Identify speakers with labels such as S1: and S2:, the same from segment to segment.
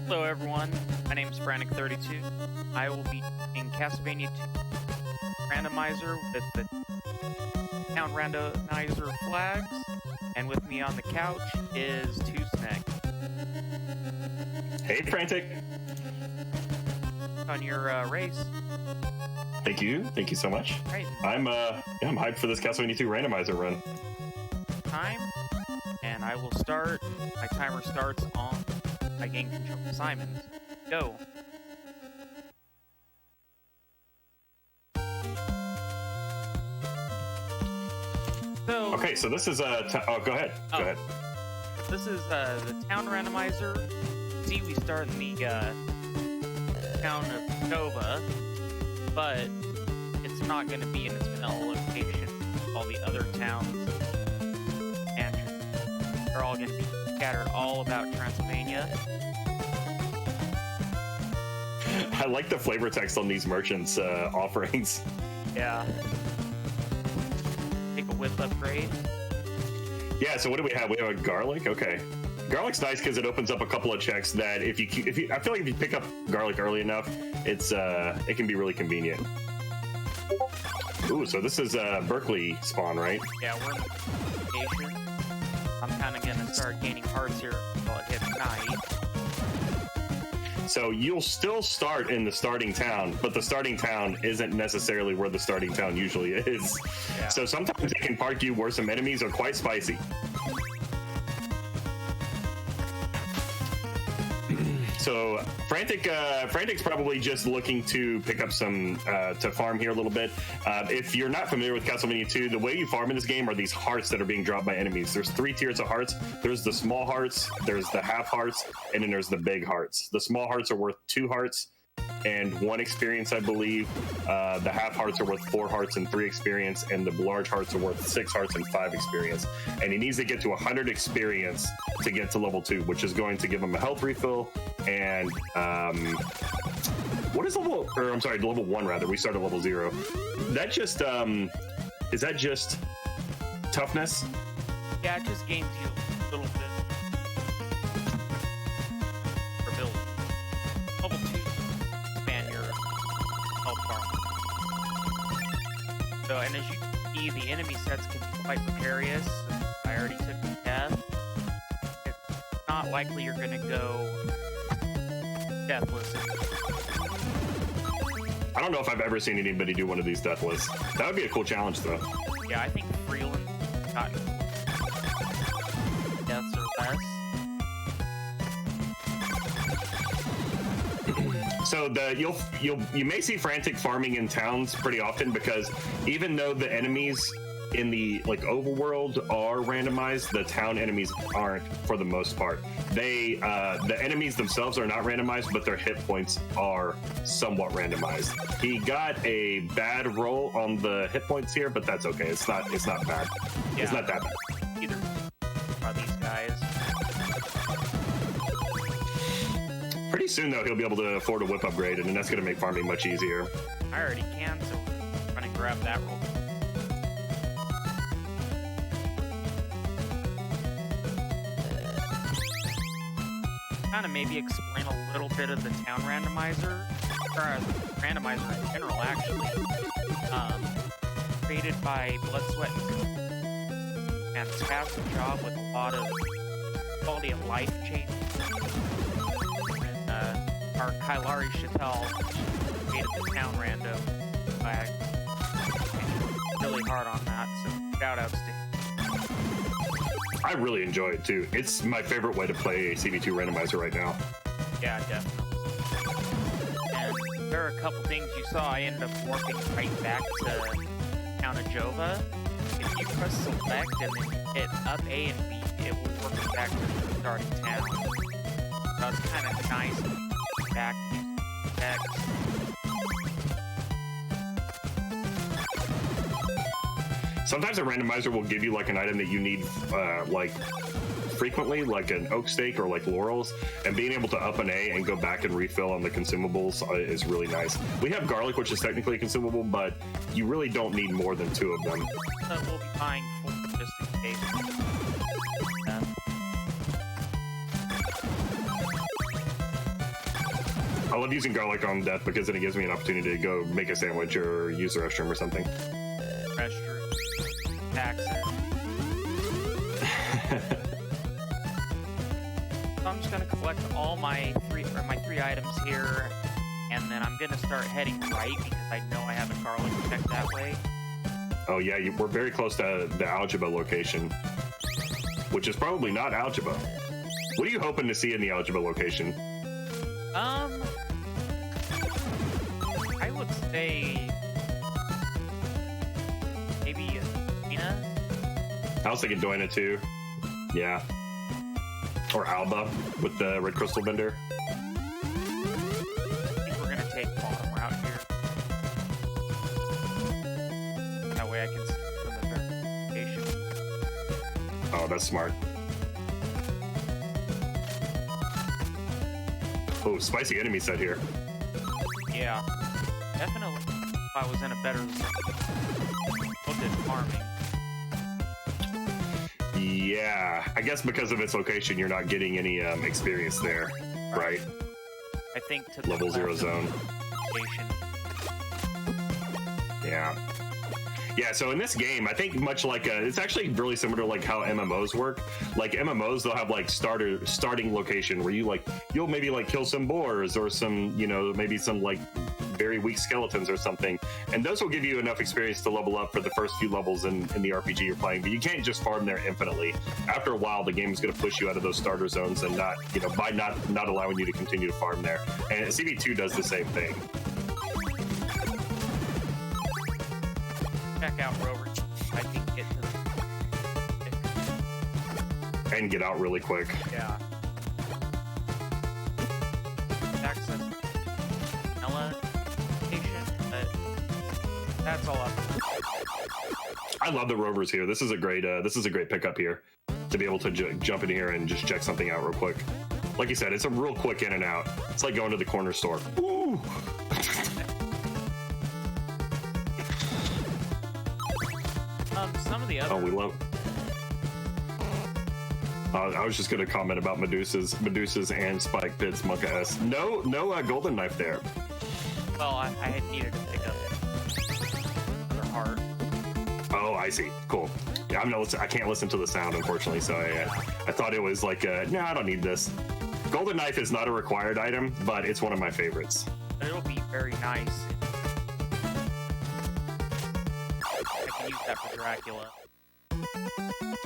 S1: Hello everyone, my name is Frantic 32. I will be in Castlevania 2 Randomizer with the Town Randomizer flags, and with me on the couch is Two Snag.
S2: Hey Frantic!
S1: On your race.
S2: Thank you so much.
S1: Right.
S2: I'm hyped for this Castlevania 2 Randomizer run.
S1: Time, and I will start. My timer starts on I gain control of Simons. Go. So.
S2: Okay, so this is oh, go ahead. Go ahead.
S1: This is the Town Randomizer. See, we start in the town of Nova, but it's not going to be in its vanilla location. All the other towns and they're all going to be scattered all about Transylvania.
S2: I like the flavor text on these merchants' offerings.
S1: Yeah. Take a whip upgrade.
S2: Yeah, so what do we have? We have a garlic? Okay. Garlic's nice because it opens up a couple of checks that if you I feel like if you pick up garlic early enough, it can be really convenient. Ooh, so this is Berkeley spawn, right?
S1: Yeah, we're in the location. I'm kind of going to start gaining hearts here until it hits night.
S2: So you'll still start in the starting town, but the starting town isn't necessarily where the starting town usually is. Yeah. So sometimes it can park you where some enemies are quite spicy. So Frantic's probably just looking to pick up some to farm here a little bit. If you're not familiar with Castlevania 2, the way you farm in this game are these hearts that are being dropped by enemies. There's 3 tiers of hearts. There's the small hearts, there's the half hearts, and then there's the big hearts. The small hearts are worth 2 hearts and 1 experience, I believe. The half hearts are worth 4 hearts and 3 experience, and the large hearts are worth 6 hearts and 5 experience. And he needs to get to 100 experience to get to level 2, which is going to give him a health refill. And what is level? Or I'm sorry, level 1 rather. We start at level 0. That just is that just toughness?
S1: Yeah, it just gains you a little bit for build. Level 2, expand your health bar. So, and as you can see, the enemy sets can be quite precarious. I already took the death. It's not likely you're going to go deathless.
S2: I don't know if I've ever seen anybody do one of these deathless. That would be a cool challenge, though.
S1: Yeah, I think Freeland got deaths or less.
S2: So you may see Frantic farming in towns pretty often because even though the enemies in the overworld are randomized, the town enemies aren't for the most part. The enemies themselves are not randomized, but their hit points are somewhat randomized. He got a bad roll on the hit points here, but that's okay. It's not bad. Yeah, it's not that bad.
S1: Either are these guys.
S2: Pretty soon though, he'll be able to afford a whip upgrade, and then that's going to make farming much easier.
S1: I already can, so I'm trying to grab that roll. Kind of maybe explain a little bit of the town randomizer, or randomizer in general, actually. Created by Blood, Sweat, and fantastic job with a lot of quality of life changes. And our Kailari Chattel created the town random flag. Really hard on that, so shout outs to him.
S2: I really enjoy it too. It's my favorite way to play a CV2 randomizer right now.
S1: Yeah, definitely. And there are a couple things you saw. I ended up warping right back to Town of Jova. If you press select and then hit up A and B, it will warp you back to the starting town. So it's kind of nice to be back to use text.
S2: Sometimes a randomizer will give you like an item that you need frequently, like an oak stake or like laurels, and being able to up an A and go back and refill on the consumables is really nice. We have garlic, which is technically a consumable, but you really don't need more than 2 of them.
S1: We'll be buying 4 just in case.
S2: I love using garlic on death because then it gives me an opportunity to go make a sandwich or use the restroom or something.
S1: Restroom. Taxes. So I'm just gonna collect all my three items here, and then I'm gonna start heading right because I know I have a garlic check that way.
S2: Oh yeah, we're very close to the algebra location, which is probably not algebra. What are you hoping to see in the algebra location?
S1: I would say maybe Nina.
S2: I was thinking Doina too. Yeah. Or Alba with the red crystal vendor.
S1: I think we're gonna take bottom route here. That way I can see from the verification.
S2: Oh, that's smart. Oh, spicy enemy set here.
S1: Yeah, definitely. If I was in a better look at farming.
S2: Yeah, I guess because of its location, you're not getting any experience there, right?
S1: I think to the
S2: Level 0
S1: left of
S2: zone.
S1: the station.
S2: Yeah. Yeah, so in this game, I think much like it's actually really similar to like how MMOs work. Like MMOs, they'll have like starting location where you'll maybe like kill some boars or some, maybe some like very weak skeletons or something, and those will give you enough experience to level up for the first few levels in the RPG you're playing. But you can't just farm there infinitely. After a while, the game is going to push you out of those starter zones and not allowing you to continue to farm there. And CV2 does the same thing.
S1: Check out Rover. I can get to the
S2: And get out really quick.
S1: yeah. Access Ella station, but that's all up.
S2: I love the rovers here. This is a great pickup here to be able to jump in here and just check something out real quick. Like you said, it's a real quick in and out. It's like going to the corner store. Ooh.
S1: Some of the other.
S2: Oh, we love. I was just going to comment about Medusas and Spike Pit's Monka S. No golden knife there.
S1: Well, I had needed to pick up another heart.
S2: Oh, I see. Cool. Yeah, I can't listen to the sound, unfortunately, so I thought it was like, no, I don't need this. Golden knife is not a required item, but it's one of my favorites.
S1: But it'll be very nice. I can use that for Dracula.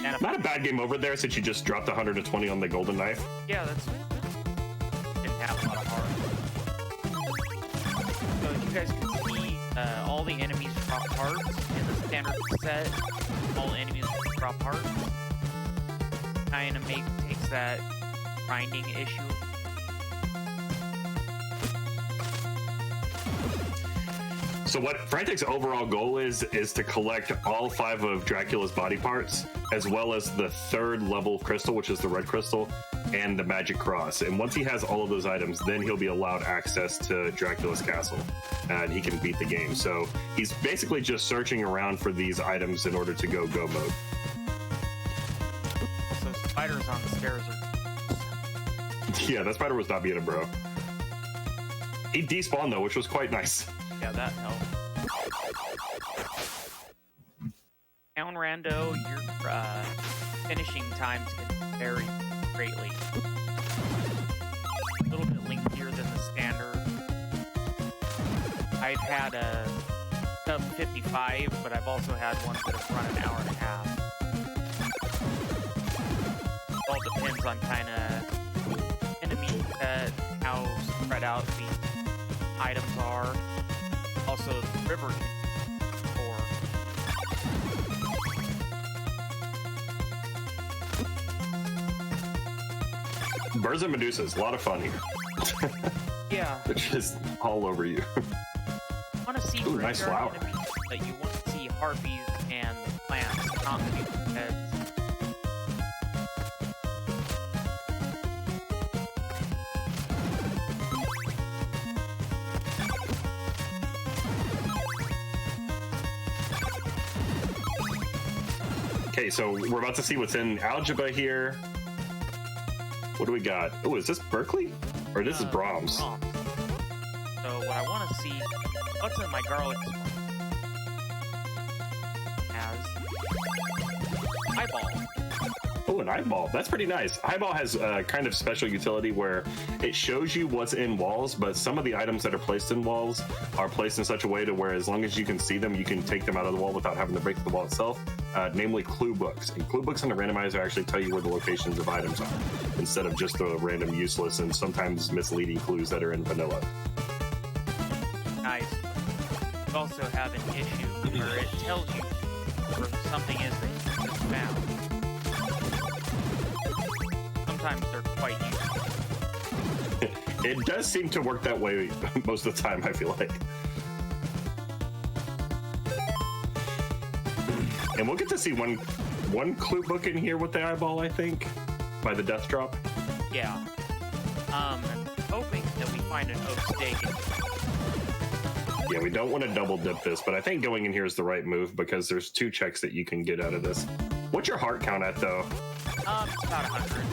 S1: And
S2: Not a bad game over there since you just dropped 120 on the golden knife.
S1: yeah, that's didn't have a lot of heart. So as you guys can see, all the enemies drop hearts in the standard set. All enemies drop hearts. Kind of takes that grinding issue.
S2: So what Frantic's overall goal is to collect all 5 of Dracula's body parts, as well as the 3rd level crystal, which is the red crystal, and the magic cross. And once he has all of those items, then he'll be allowed access to Dracula's castle, and he can beat the game. So he's basically just searching around for these items in order to go mode.
S1: So spiders on the stairs are.
S2: Yeah, that spider was not being a bro. He despawned though, which was quite nice.
S1: Yeah, that helped. Town Rando, your finishing times can vary greatly. A little bit lengthier than the standard. I've had a sub 55, but I've also had ones that have run an hour and a half. It all depends on kind of enemy set, how spread out the items are. Also, the river can pour.
S2: Birds and Medusas, a lot of fun here.
S1: Yeah.
S2: They're just all over you.
S1: You want to see
S2: Ooh, nice flower.
S1: enemies, but you want to see harpies and plants, not the heads.
S2: Okay, so we're about to see what's in algebra here. What do we got? Oh, is this Berkeley? Or this is Brahms?
S1: What's in my garlic smoke? Has eyeball.
S2: Oh, an eyeball. That's pretty nice. Eyeball has a kind of special utility where it shows you what's in walls, but some of the items that are placed in walls are placed in such a way to where as long as you can see them, you can take them out of the wall without having to break the wall itself, namely clue books. And clue books on the randomizer actually tell you where the locations of items are, instead of just the random useless and sometimes misleading clues that are in vanilla.
S1: Nice. You also have an issue where it tells you where something is that you just found. Sometimes they're quite useful.
S2: It does seem to work that way most of the time, I feel like. And we'll get to see one clue book in here with the eyeball, I think, by the death drop.
S1: Yeah. Hoping that we find an oak steak.
S2: Yeah, we don't want to double dip this, but I think going in here is the right move because there's 2 checks that you can get out of this. What's your heart count at, though?
S1: It's about 100.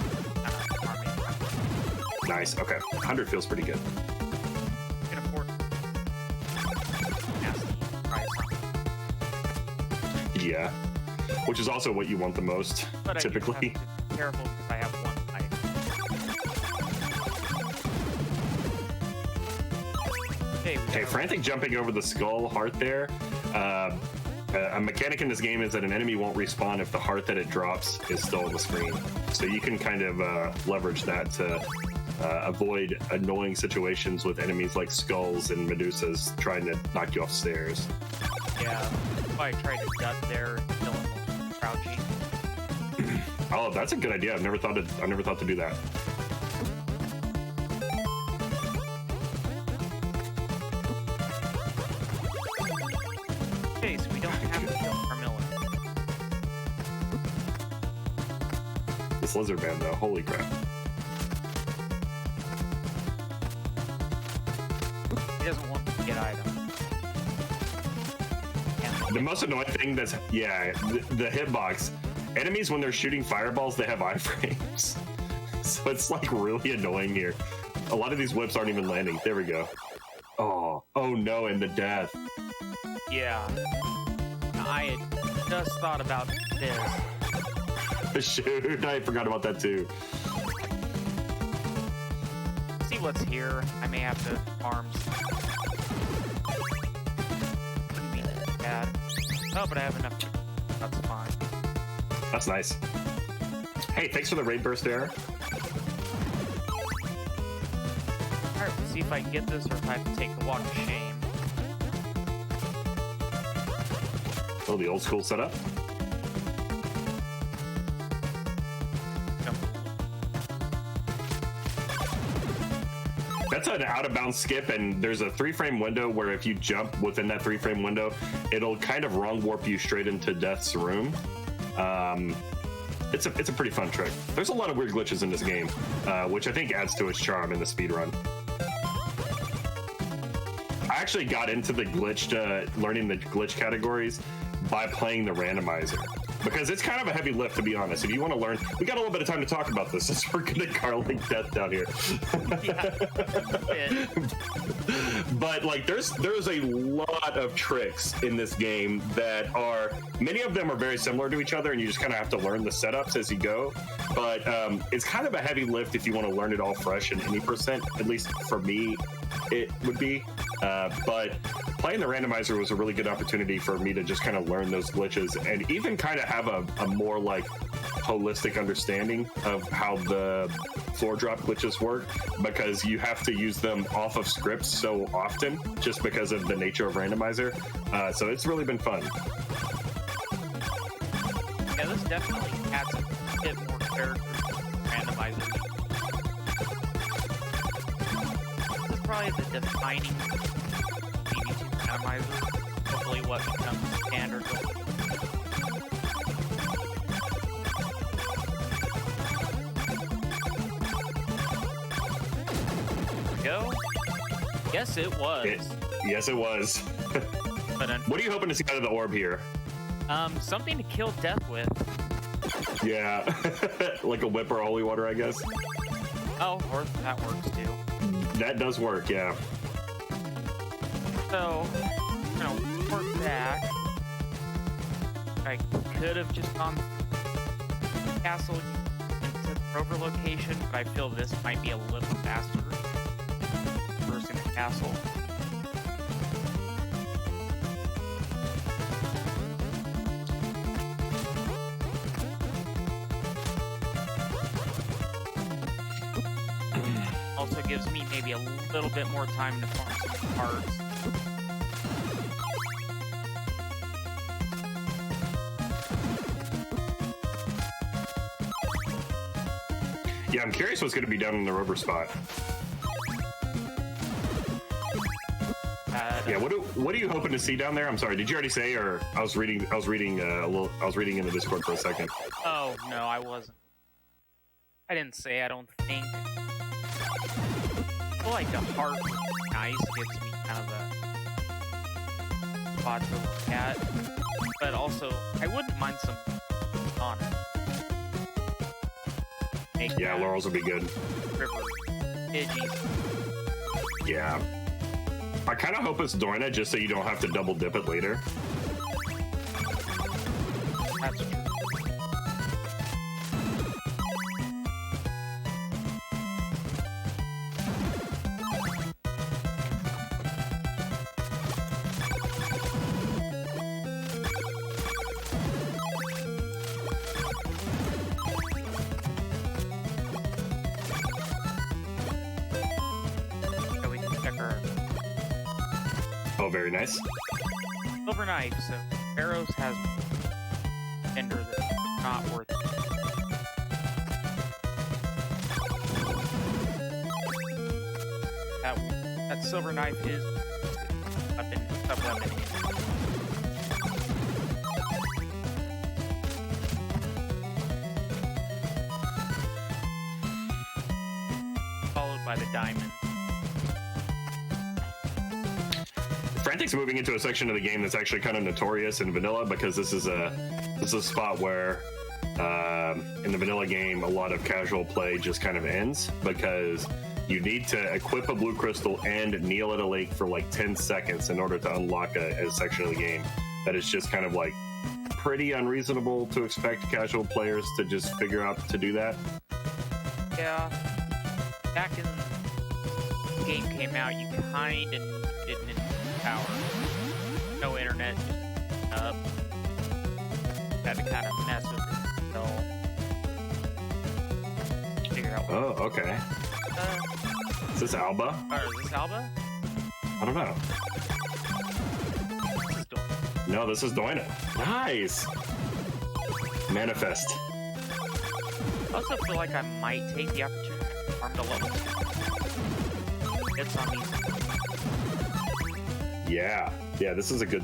S2: Nice. Okay. 100 feels pretty good.
S1: You can afford nasty price.
S2: Yeah. Which is also what you want the most,
S1: But
S2: typically.
S1: I do have to be careful because I have one item.
S2: Okay, Frantic jumping over the skull heart there. A mechanic in this game is that an enemy won't respawn if the heart that it drops is still on the screen. So you can kind of leverage that to avoid annoying situations with enemies like skulls and Medusas trying to knock you off stairs.
S1: Yeah, if I tried to duck there and kill him crouching.
S2: Oh, that's a good idea. I've never thought to do that.
S1: Okay, so we don't have to kill Carmilla.
S2: This lizard man, though, holy crap.
S1: He doesn't want to get items.
S2: The most annoying thing the hitbox. Enemies, when they're shooting fireballs, they have iframes. So it's like really annoying here. A lot of these whips aren't even landing. There we go. Oh no, and the death.
S1: Yeah. I had just thought about this.
S2: Shoot, I forgot about that too.
S1: See what's here. I may have to farm. Wouldn't be that bad. Oh, but I have enough. That's fine.
S2: That's nice. Hey, thanks for the raid burst there.
S1: Alright, let's see if I can get this or if I have to take the walk of shame.
S2: Oh, the old school setup. That's an out of bounds skip, and there's a 3-frame window where if you jump within that 3-frame window, it'll kind of wrong warp you straight into Death's room. It's a pretty fun trick. There's a lot of weird glitches in this game, which I think adds to its charm in the speedrun. I actually got into the glitch, learning the glitch categories by playing the randomizer. Because it's kind of a heavy lift, to be honest. If you want to learn, we got a little bit of time to talk about this since we're going to garlic death down here. But like, there's a lot of tricks in this game that are, many of them are very similar to each other, and you just kind of have to learn the setups as you go. But it's kind of a heavy lift if you want to learn it all fresh in any percent. At least for me, it would be. But playing the randomizer was a really good opportunity for me to just kind of learn those glitches and even kind of have a more like holistic understanding of how the floor drop glitches work, because you have to use them off of scripts so often just because of the nature of randomizer. So it's really been fun.
S1: Yeah, this definitely adds a bit more character to randomizer. This is probably the defining TV2 randomizer. Hopefully what becomes standard. Go? Yes, it was.
S2: Yes, it was.
S1: But
S2: What are you hoping to see out of the orb here?
S1: something to kill death with.
S2: Yeah, like a whip or holy water, I guess.
S1: Oh, or that works too.
S2: That does work, yeah.
S1: So, I'm gonna work back. I could have just gone to the castle into the rover location, but I feel this might be a little faster. First in the castle. Also gives me maybe a little bit more time to farm some cards.
S2: Yeah, I'm curious what's going to be down in the rover spot. Yeah, what are you hoping to see down there? I'm sorry, did you already say, or I was reading in the Discord for a second.
S1: Oh no, I wasn't. I didn't say. I don't think. I feel like the heart nice gives me kind of a spot to look at, but also I wouldn't mind some on it.
S2: Yeah, laurels would be good.
S1: River Pidgeys.
S2: Yeah. I kind of hope it's Doina just so you don't have to double dip it later.
S1: That's true. So we can check our
S2: Oh, very nice.
S1: silver knife. So Barrows has ender that's not worth it. That silver knife is weapon, sub-weapon. Followed by the diamond.
S2: Frantic's moving into a section of the game that's actually kind of notorious in vanilla because this is a spot where in the vanilla game a lot of casual play just kind of ends because you need to equip a blue crystal and kneel at a lake for like 10 seconds in order to unlock a section of the game that is just kind of like pretty unreasonable to expect casual players to just figure out to do that.
S1: Yeah, back in the game came out, you kind of needed an power. No internet, just up. Had to kind of mess with it until figure out what.
S2: Oh, okay. Is this Alba?
S1: Or is this Alba?
S2: I don't know.
S1: This is Doina.
S2: No, this is Doina. Nice. Manifest.
S1: I also feel like I might take the opportunity to farm the level 2. It's on these.
S2: Yeah, this is a good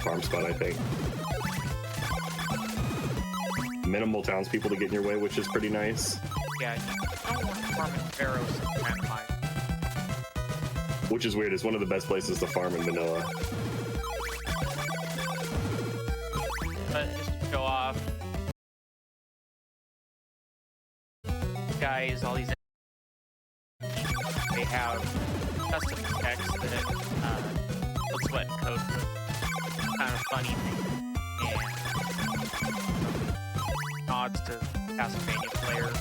S2: farm spot, I think. Minimal townspeople to get in your way, which is pretty nice.
S1: Yeah, you don't want to farm in Barrows and Randomizer.
S2: Which is weird. It's one of the best places to farm in vanilla.
S1: But just to show off, guys, all these they have custom text that looks wet and code for kind of funny thing and nods to Castlevania players.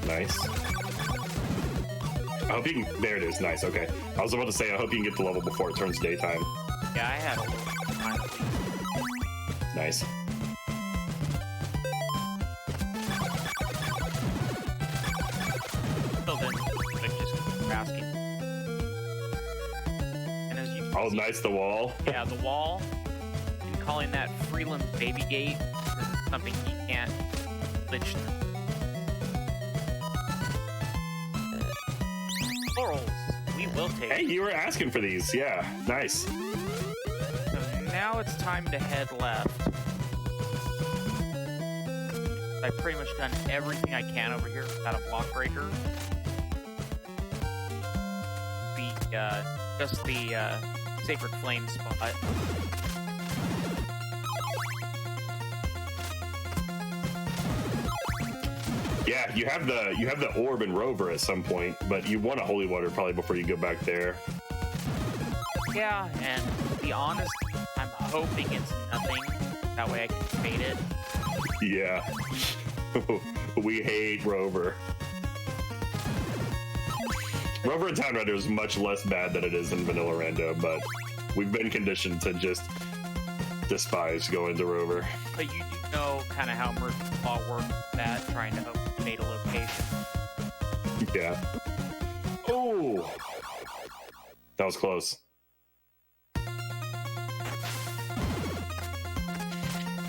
S2: Nice. I hope you can. There it is. Nice. Okay. I was about to say, I hope you can get the level before it turns daytime.
S1: Yeah, I had a little time.
S2: Nice.
S1: Still then, like just asking. And as you can
S2: Oh,
S1: see,
S2: nice. The wall.
S1: yeah, the wall, and calling that Freeland Baby Gate because it's something you can't glitch through. Florals, we will take.
S2: Hey, you were asking for these. Yeah. Nice.
S1: So now it's time to head left. I've pretty much done everything I can over here without a block breaker. Just the Sacred Flame spot.
S2: Yeah, you have the orb and rover at some point, but you want a holy water probably before you go back there.
S1: Yeah, and to be honest, I'm hoping it's nothing. That way I can fade it.
S2: Yeah. We hate rover. Rover in Town Render is much less bad than it is in Vanilla Rando, but we've been conditioned to just despise going to rover.
S1: But you do know kind of how Mercy's Law works with that, trying to fade a location.
S2: Yeah. Oh! That was close.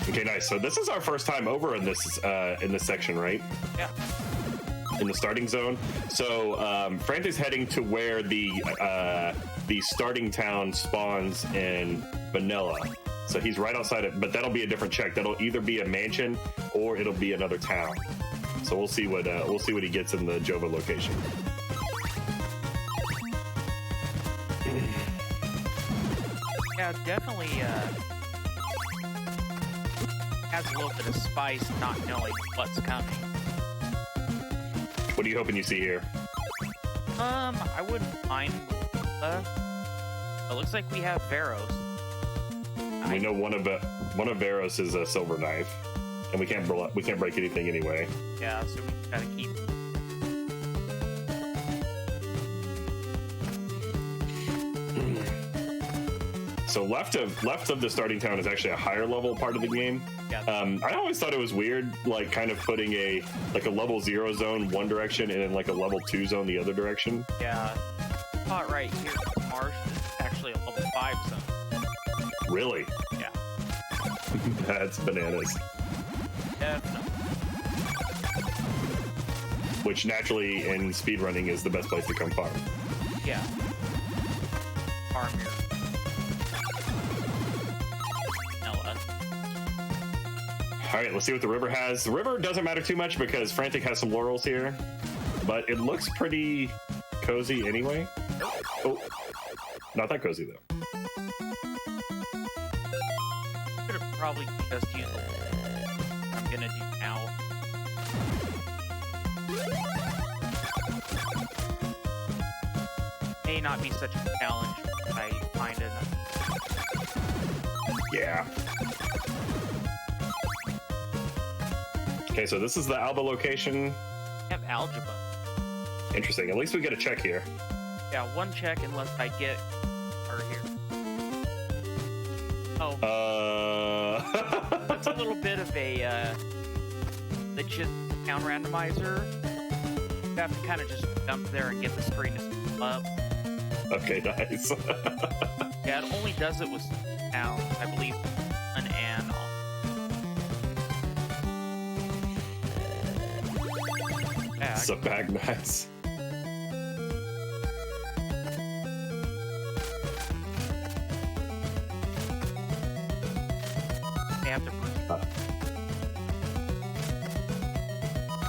S2: Okay, nice. So this is our first time over in this section, right?
S1: Yeah.
S2: In the starting zone. So Frantic's heading to where the starting town spawns in Vanilla. So he's right outside it, but that'll be a different check. That'll either be a mansion or it'll be another town. So we'll see what he gets in the Jova location.
S1: Yeah, definitely has a little bit of spice not knowing what's coming.
S2: What are you hoping you see here?
S1: I wouldn't mind. It looks like we have Varos.
S2: We know one of Varos is a silver knife, and we can't break anything anyway.
S1: Yeah, so we gotta keep.
S2: So left of the starting town is actually a higher level part of the game.
S1: Yeah.
S2: I always thought it was weird, like kind of putting a level 0 zone one direction and then like a level 2 zone the other direction.
S1: Yeah. Spot right here, Marsh is actually a level 5 zone.
S2: Really?
S1: Yeah.
S2: That's bananas.
S1: Definitely.
S2: Which naturally in speedrunning is the best place to come farm.
S1: Yeah. Farm here.
S2: All right, let's see what the river has. The river doesn't matter too much because Frantic has some laurels here, but it looks pretty cozy anyway. Oh, not that cozy though.
S1: Could have probably just used what I'm gonna do now. May not be such a challenge, but I find it.
S2: Yeah. Okay, so this is the Alba location.
S1: I have algebra.
S2: Interesting. At least we get a check here.
S1: Yeah, one check unless I get her here. Oh. That's a little bit of a legit town randomizer. You have to kind of just jump there and get the screen to split up.
S2: Okay, nice.
S1: Yeah, it only does it with sound, I believe, an and all.
S2: So bag nice.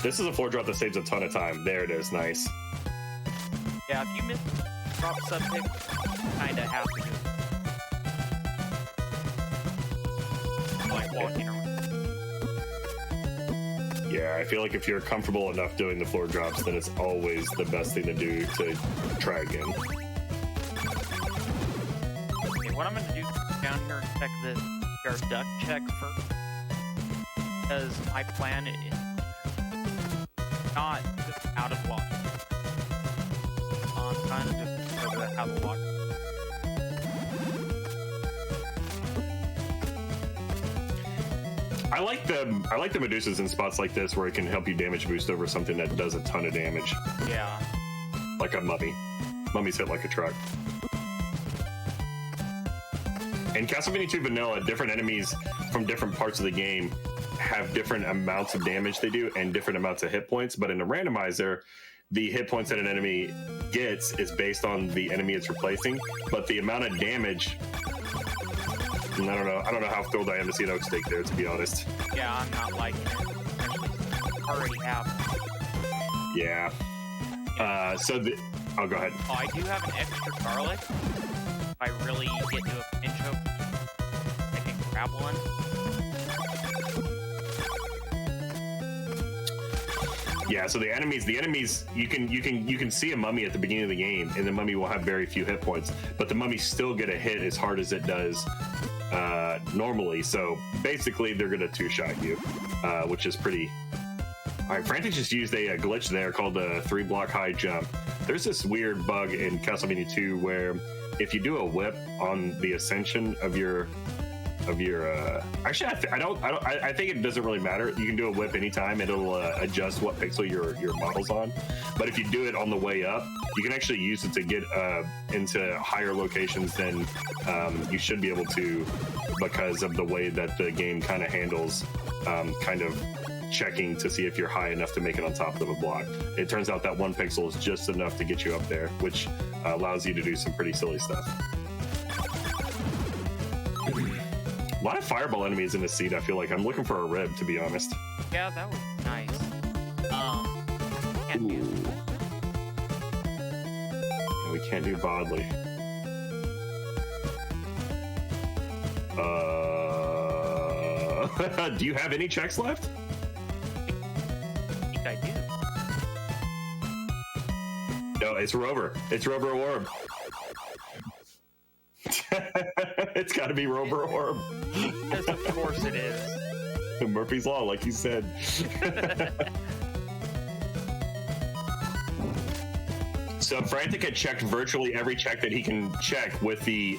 S2: This is a floor drop that saves a ton of time. There it is, nice.
S1: Yeah, if you miss drop subject, kinda have to do it. Like walking around.
S2: Yeah, I feel like if you're comfortable enough doing the floor drops, then it's always the best thing to do to try again.
S1: Okay, what I'm gonna do is down here and check this our duck check first. Because my plan is not just out of luck. I'm trying to just over that out of luck.
S2: I like the Medusas in spots like this where it can help you damage boost over something that does a ton of damage.
S1: Yeah.
S2: Like a mummy. Mummies hit like a truck. In Castlevania 2 Vanilla, different enemies from different parts of the game have different amounts of damage they do and different amounts of hit points. But in a randomizer, the hit points that an enemy gets is based on the enemy it's replacing. But the amount of damage, I don't know how thrilled I am to see an oak steak there, to be honest.
S1: Yeah, I'm not liking it. Already have.
S2: Yeah. Oh, go ahead.
S1: Oh, I do have an extra garlic. If I really get to a pinch of, I can grab one.
S2: Yeah, so the enemies, you can see a mummy at the beginning of the game, and the mummy will have very few hit points, but the mummies still get a hit as hard as it does normally. So basically, they're gonna two-shot you, which is pretty. All right, Frantic just used a glitch there called a 3-block high jump. There's this weird bug in Castlevania 2 where if you do a whip on the ascension of your actually I think it doesn't really matter. You can do a whip anytime, and it'll adjust what pixel your model's on. But if you do it on the way up, you can actually use it to get into higher locations than you should be able to, because of the way that the game kind of handles kind of checking to see if you're high enough to make it on top of a block. It turns out that 1 pixel is just enough to get you up there, which allows you to do some pretty silly stuff. A lot of fireball enemies in this seat. I feel like I'm looking for a rib, to be honest.
S1: Yeah, that was nice. Can't do.
S2: We can't do Bodley. Do you have any checks left?
S1: I think I do.
S2: No, it's Rover. It's Rover Orb. It's got to be Rover Orb.
S1: Yes, of course it is.
S2: Murphy's Law, like you said. So Frantic had checked virtually every check that he can check with the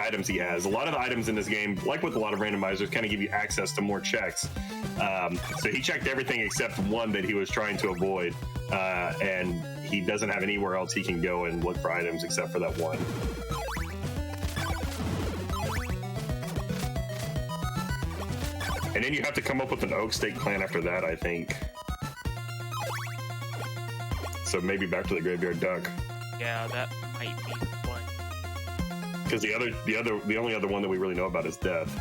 S2: items he has. A lot of the items in this game, like with a lot of randomizers, kind of give you access to more checks. So he checked everything except one that he was trying to avoid, and he doesn't have anywhere else he can go and look for items except for that one. And then you have to come up with an oak stake plan after that, I think. So maybe back to the graveyard duck.
S1: Yeah, that might be the play.
S2: Because the only other one that we really know about is death,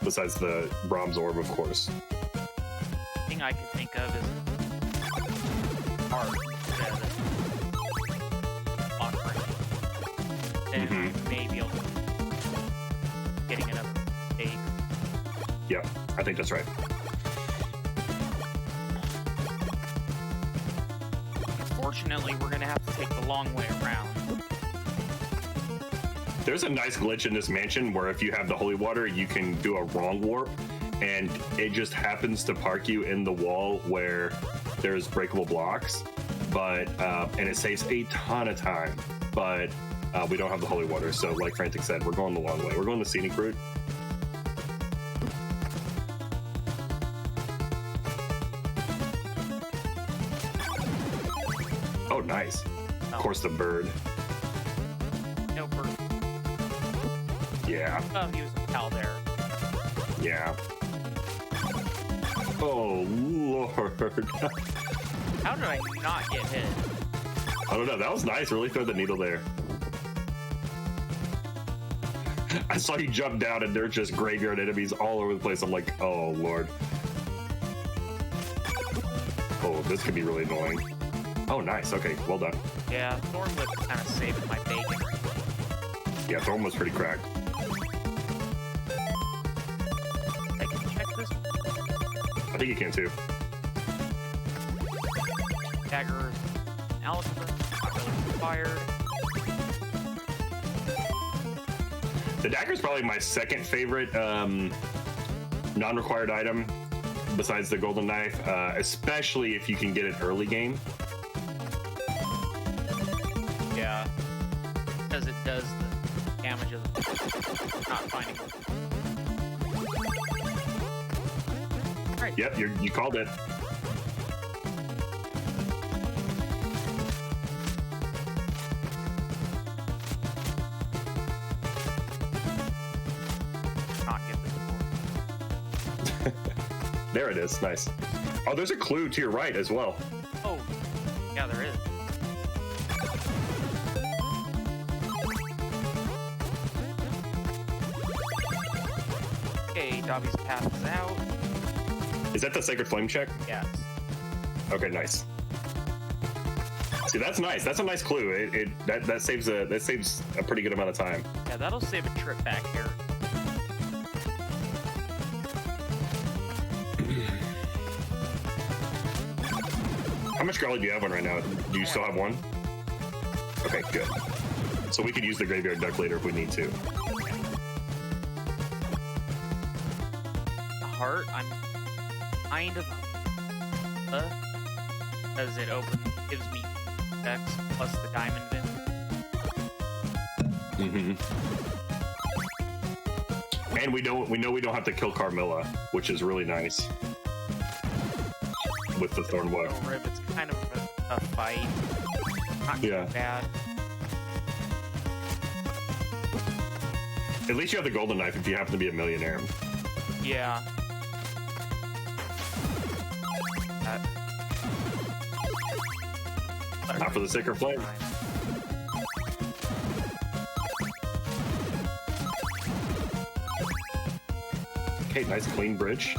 S2: besides the Brahms orb, of course.
S1: The thing I could think of is art instead of offering. Then maybe I'll getting another stake.
S2: Yeah, I think that's right.
S1: Unfortunately, we're gonna have to take the long way around.
S2: There's a nice glitch in this mansion where if you have the holy water, you can do a wrong warp, and it just happens to park you in the wall where there's breakable blocks, but and it saves a ton of time, but we don't have the holy water. So like Frantic said, we're going the long way. We're going the scenic route. Oh, nice. Of course, the bird.
S1: No bird.
S2: Yeah.
S1: Oh, he was a pal there.
S2: Yeah. Oh, Lord.
S1: How did I not get hit?
S2: I don't know. That was nice. Really thread the needle there. I saw you jump down and there's just graveyard enemies all over the place. I'm like, oh, Lord. Oh, this could be really annoying. Oh, nice. Okay, well done.
S1: Yeah, Thorn Whip kind of saving my bacon.
S2: Yeah, Thorn was pretty cracked.
S1: I can check this.
S2: I think you can too.
S1: Dagger, Algebra, not really required.
S2: The dagger is probably my second favorite non-required item besides the golden knife, especially if you can get it early game.
S1: Yeah, because it does the damage of the not finding it. Right.
S2: Yep, you called it.
S1: Not get this before.
S2: There it is. Nice. Oh, there's a clue to your right as well.
S1: Oh, yeah, there is. Okay, Dobby's path is out.
S2: Is that the Sacred Flame check?
S1: Yes.
S2: Okay, nice. See, that's nice. That's a nice clue. That saves a pretty good amount of time.
S1: Yeah, that'll save a trip back here.
S2: much garlic do you have on right now? Do you still have one? Okay, good. So we could use the graveyard duck later if we need to.
S1: The heart, I'm kind of because it gives me X plus the diamond bin.
S2: And we know we don't have to kill Carmilla, which is really nice. With the thorn whip.
S1: It's kind of a fight. Not too bad.
S2: At least you have the golden knife if you happen to be a millionaire.
S1: Yeah.
S2: Not for the sacred flame. Okay, nice clean bridge.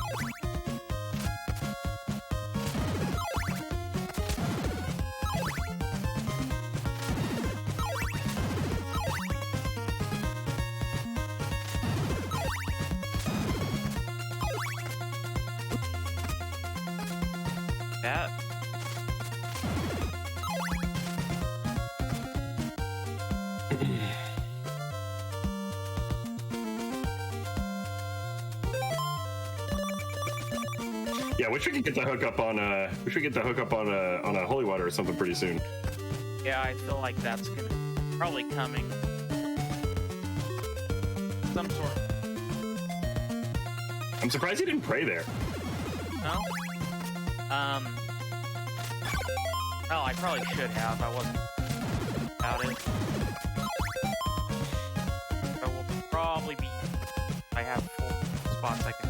S1: That.
S2: Yeah, wish we could get the hookup on on a holy water or something pretty soon.
S1: Yeah, I feel like that's probably coming. Some sort.
S2: I'm surprised he didn't pray there.
S1: No? Well, I probably should have. I wasn't about it. I will probably be. I have 4 spots I can.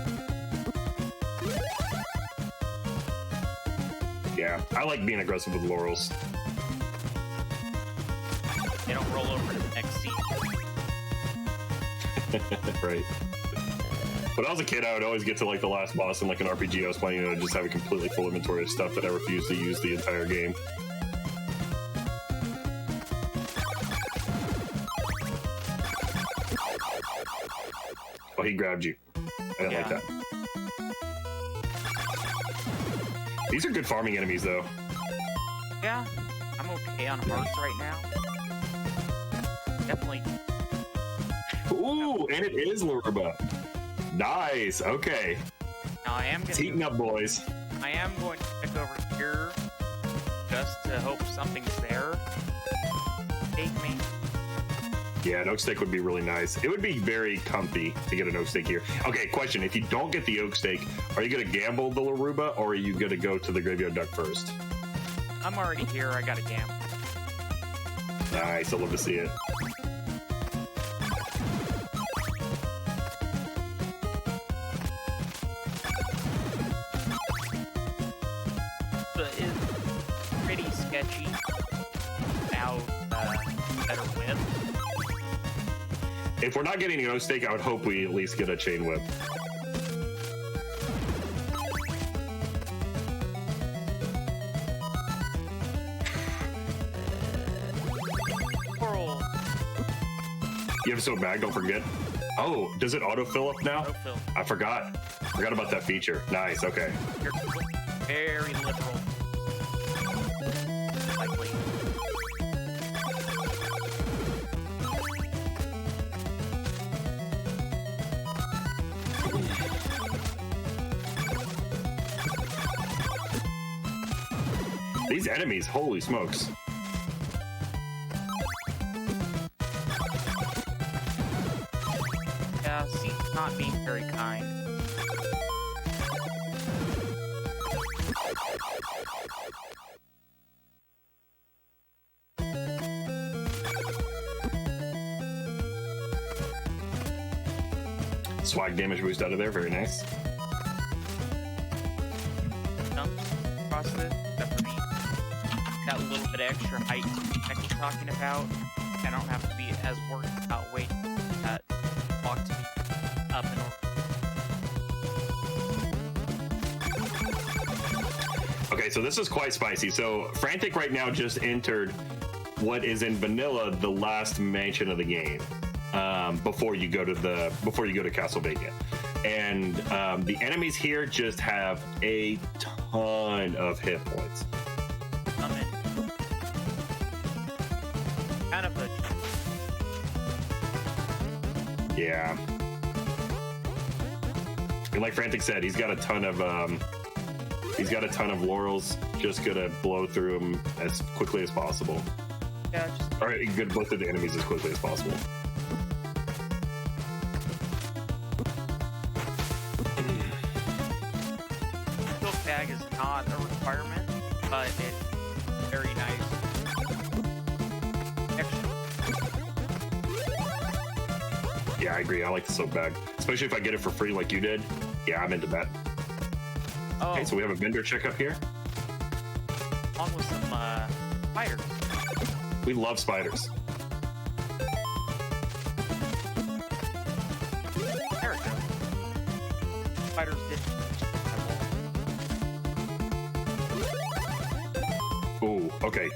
S2: Yeah, I like being aggressive with laurels.
S1: They don't roll over to the next seat.
S2: Right. When I was a kid, I would always get to like the last boss in like an RPG I was playing, and I'd just have a completely full inventory of stuff that I refused to use the entire game. Oh, he grabbed you. I didn't like that. These are good farming enemies, though.
S1: Yeah, I'm okay on hearts right now. Definitely.
S2: Ooh, and it is Laruba. Nice. Okay.
S1: Now I am
S2: it's heating up, boys.
S1: I am going to check over here just to hope something's there. Take me.
S2: Yeah, an oak steak would be really nice. It would be very comfy to get an oak steak here. Okay, question. If you don't get the oak steak, are you going to gamble the Laruba, or are you going to go to the graveyard duck first?
S1: I'm already here. I got a gamble.
S2: Nice. I love to see it.
S1: But it's pretty sketchy without better whip.
S2: If we're not getting an oak steak, I would hope we at least get a chain whip.
S1: Coral.
S2: You have so bag, don't forget. Oh, does it autofill up now?
S1: Autofill.
S2: I forgot. Forgot about that feature. Nice, okay.
S1: You're very liberal. Likely.
S2: These enemies, holy smokes.
S1: Yeah, see, not being very kind.
S2: Swag damage boost out of there, very nice.
S1: Jump across this, that for me. That little bit extra height I keep talking about. I don't have to be as worried about waiting for that block to be up and over.
S2: Okay, so this is quite spicy. So Frantic right now just entered what is in vanilla the last mansion of the game. Before you go to Castlevania, and the enemies here just have a ton of hit points. Yeah. And like Frantic said, he's got a ton of laurels. Just gonna blow through them as quickly as possible.
S1: Yeah, just...
S2: All right, good blow through the enemies as quickly as possible.
S1: Silk bag is not a requirement, but it's very nice. Extra.
S2: Yeah, I agree. I like the silk bag, especially if I get it for free like you did. Yeah, I'm into that.
S1: Oh,
S2: Okay, so we have a vendor checkup here.
S1: on with some spiders.
S2: We love spiders.
S1: There it goes. Spiders did.
S2: Ooh, okay.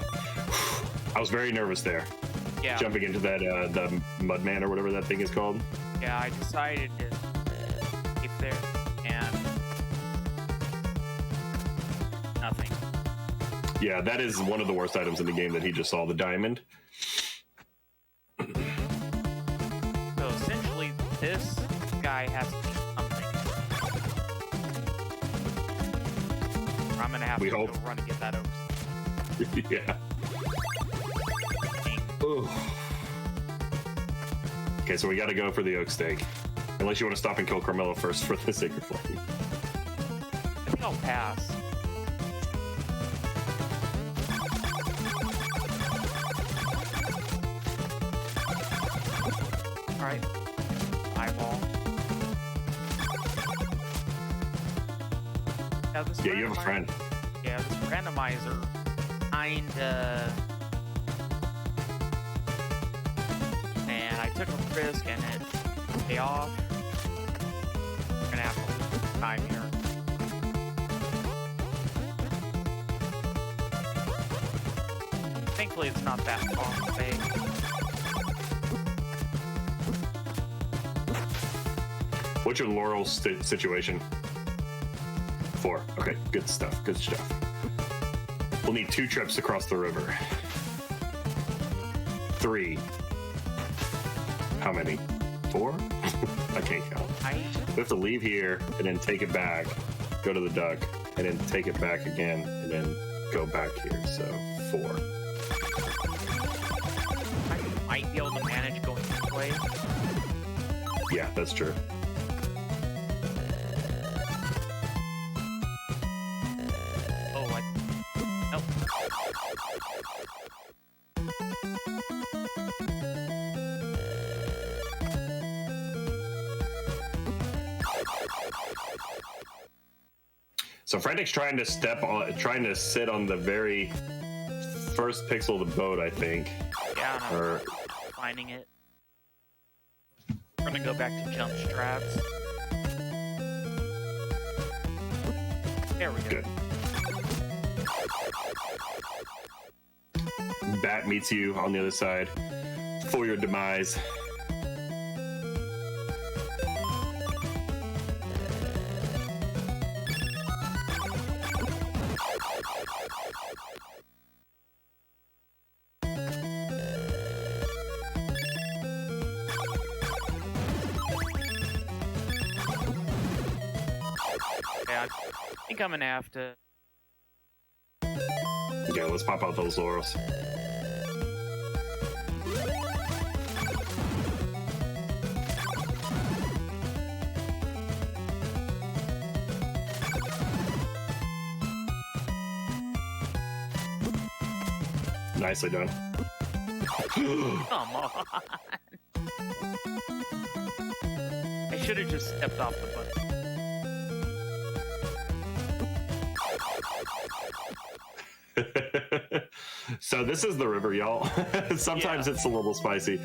S2: I was very nervous there.
S1: Yeah.
S2: Jumping into that the Mudman or whatever that thing is called.
S1: Yeah, I decided to keep there and nothing.
S2: Yeah, that is one of the worst items in the game that he just saw, the diamond.
S1: So essentially, this guy has to be something. Or I'm gonna have
S2: We
S1: to
S2: hope.
S1: go run and get that oak.
S2: Yeah. Ooh. Okay, so we got to go for the oak steak. Unless you want to stop and kill Carmelo first for the sacred flame.
S1: I think I'll pass. Alright. Eyeball. Now, this
S2: Yeah, you have a friend.
S1: Yeah, this randomizer kinda... And I took a risk and it paid off. We're gonna have to lose time here. Thankfully, it's not that far away.
S2: What's your laurel situation? 4. Okay, good stuff. Good stuff. We'll need 2 trips across the river. 3. How many? 4? I can't count. We have to leave here and then take it back, go to the duck, and then take it back again, and then go back here. So 4.
S1: I might be able to manage going this way.
S2: Yeah, that's true.
S1: Oh, nope.
S2: So Frantic's trying to sit on the very first pixel of the boat, I think.
S1: Yeah, I'm
S2: Or
S1: finding it. We're gonna go back to jump straps. There we go.
S2: good. Bat meets you on the other side for your demise.
S1: Yeah, I think I'm gonna have to.
S2: Yeah, let's pop out those laurels. Nicely done.
S1: Come on. I should have just stepped off the button.
S2: So this is the river, y'all. Sometimes
S1: Yeah.
S2: it's a little spicy.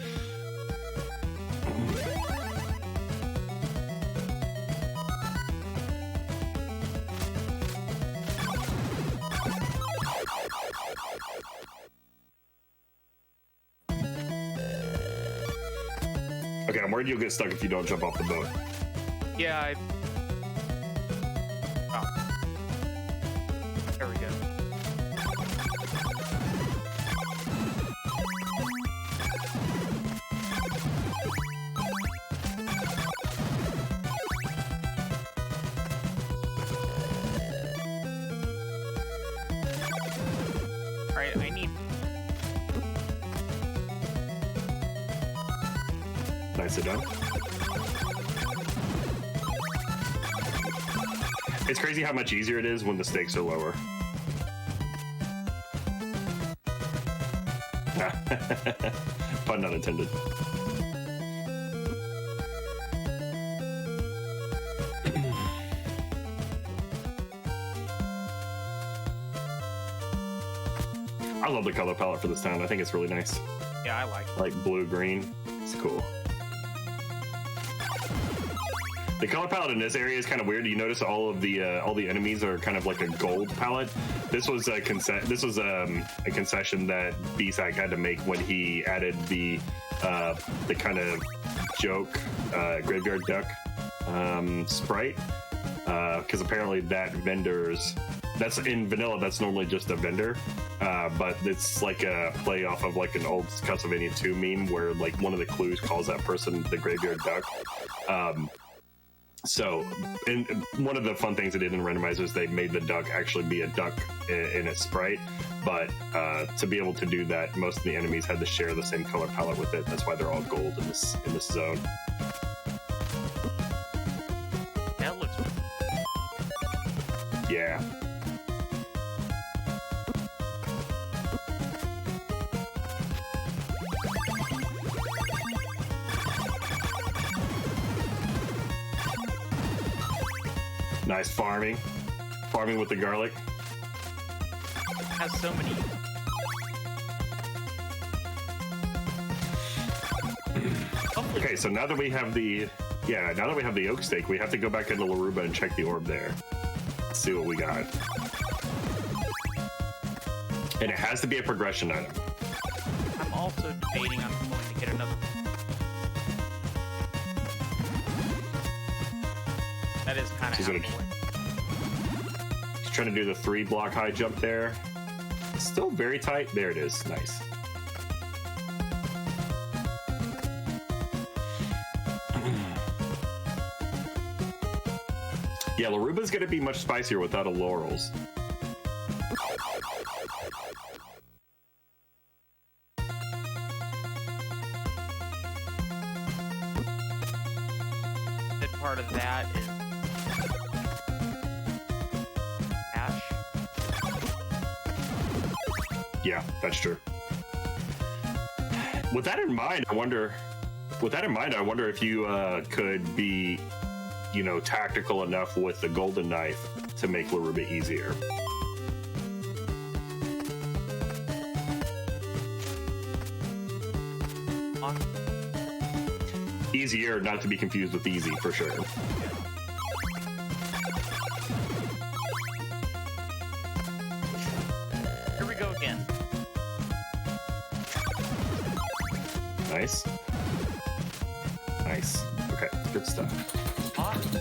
S2: Okay, I'm worried you'll get stuck if you don't jump off the boat.
S1: Yeah, I... Oh. There we go. Alright, I need...
S2: Nicely done. It's crazy how much easier it is when the stakes are lower. Pun not intended. I love the color palette for this town. I think it's really nice.
S1: Yeah, I like it.
S2: Like blue, green. It's cool. The color palette in this area is kind of weird. You notice all the enemies are kind of like a gold palette. This was a concession that B-Sack had to make when he added the kind of joke graveyard duck sprite, because apparently that's in vanilla. That's normally just a vendor, but it's like a play off of like an old Castlevania 2 meme where like one of the clues calls that person the graveyard duck. So, and one of the fun things they did in Randomizer is they made the duck actually be a duck in its sprite, but to be able to do that, most of the enemies had to share the same color palette with it. That's why they're all gold in this zone.
S1: That looks...
S2: Yeah. Nice farming with the garlic.
S1: Has so many.
S2: Okay, so now that we have the oak steak, we have to go back into Laruba and check the orb there. Let's see what we got. And it has to be a progression item.
S1: I'm also debating on going to get another. That is kind of
S2: He's trying to do the 3-block high jump there. It's still very tight. There it is. Nice. Yeah, Laruba's going to be much spicier without a laurels.
S1: Good part of that is ash.
S2: Yeah, that's true. With that in mind, I wonder if you could be, tactical enough with the golden knife to make Laruba easier. Easier, not to be confused with easy, for sure.
S1: Here we go again.
S2: Nice. Nice. Okay, good stuff.
S1: Awesome.